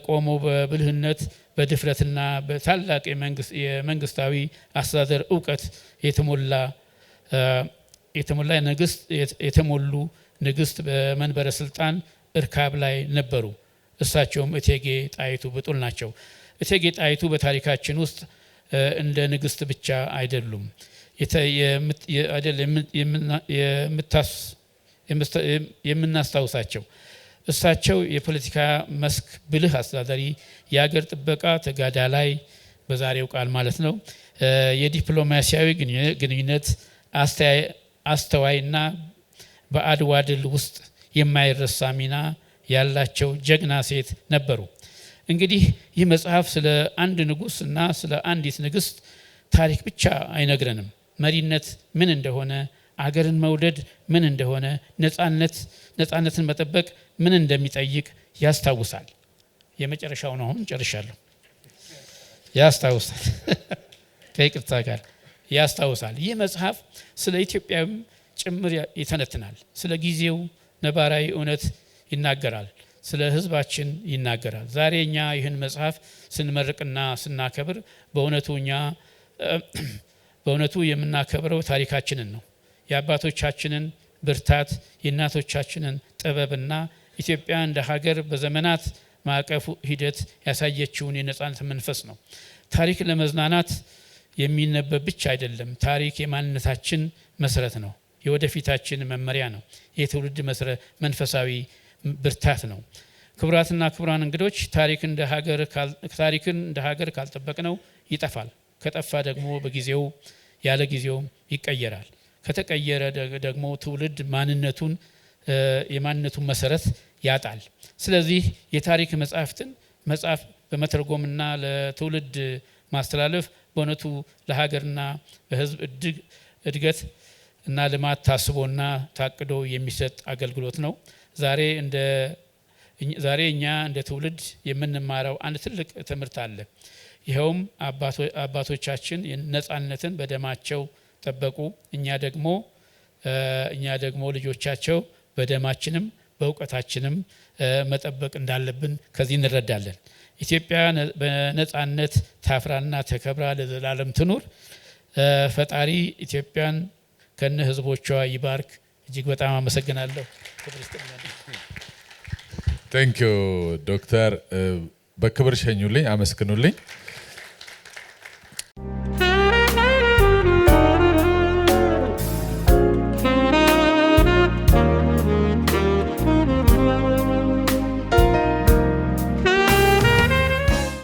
ቆሞ በብልህነት በድፍረትና በታላቅ የመንግስታዊ አስተዳደር እውቀት የተሞሉ ንግስት በመንበረ ስልጣን እርካብ ላይ ነበሩ። እሳቸውም እቴጌ ጣይቱ ብጡል ናቸው። እቴጌ ጣይቱ በታሪካችን ውስጥ እንደ ንግስት ብቻ አይደሉም የምናስታውሳቸው። እሳቸው የፖለቲካ መስክ ብልህ አስተዳዳሪ፣ የሀገር ጥበቃ ተጋዳላይ፣ በዛሬው ቃል ማለት ነው፣ የዲፕሎማሲያዊ ግንኙነት አስተዋይና በአድዋ ድል ውስጥ የማይረሳ ሚና ያላቸው ጀግና ሴት ነበሩ። እንግዲህ ይህ መጽሐፍ ስለ አንድ ንጉስ እና ስለ አንዲት ንግስት ታሪክ ብቻ አይነግረንም። መሪነት ምን እንደሆነ፣ አገርን መውደድ ምን እንደሆነ፣ ነፃነትን መጠበቅ ምን እንደሚጠይቅ ያስታውሳል። የመጨረሻው ነው፣ አሁን ጨርሻለሁ። ያስታውሳል ከይቅርታ ጋር ያስታውሳል። ይህ መጽሐፍ ስለ ኢትዮጵያም ጭምር ይተነትናል። ስለ ጊዜው ነባራዊ እውነት ይናገራል። ስለ ህዝባችን ይናገራል። ዛሬ እኛ ይህን መጽሐፍ ስንመርቅና ስናከብር በእውነቱ የምናከብረው ታሪካችንን ነው። የአባቶቻችንን ብርታት፣ የእናቶቻችንን ጥበብና ኢትዮጵያ እንደ ሀገር በዘመናት ማዕቀፉ ሂደት ያሳየችውን የነፃነት መንፈስ ነው። ታሪክ ለመዝናናት የሚነበብ ብቻ አይደለም። ታሪክ የማንነታችን መሰረት ነው። የወደፊታችን መመሪያ ነው። የትውልድ መንፈሳዊ ብርታት ነው። ክቡራትና ክቡራን እንግዶች፣ ታሪክን እንደ ሀገር ካልጠበቅ ነው ይጠፋል። ከጠፋ ደግሞ በጊዜው ያለ ጊዜው ይቀየራል። ከተቀየረ ደግሞ ትውልድ ማንነቱን የማንነቱን መሰረት ያጣል። ስለዚህ የታሪክ መጽሐፍ በመተርጎምና ለትውልድ ማስተላለፍ በእውነቱ ለሀገርና ለሕዝብ እድገት እና ልማት ታስቦና ታቅዶ የሚሰጥ አገልግሎት ነው። ዛሬ እኛ እንደ ትውልድ የምንማረው አንድ ትልቅ ትምህርት አለ። ይኸውም አባቶቻችን ነፃነትን በደማቸው ጠበቁ። እኛ ደግሞ ልጆቻቸው በደማችንም በእውቀታችንም መጠበቅ እንዳለብን ከዚህ እንረዳለን። ኢትዮጵያ በነፃነት ታፍራና ተከብራ ለዘላለም ትኑር። ፈጣሪ ኢትዮጵያን ከነ ህዝቦቿ ይባርክ። እጅግ በጣም አመሰግናለሁ። ቴንክ ዩ ዶክተር። በክብር ሸኙልኝ፣ አመስግኑልኝ።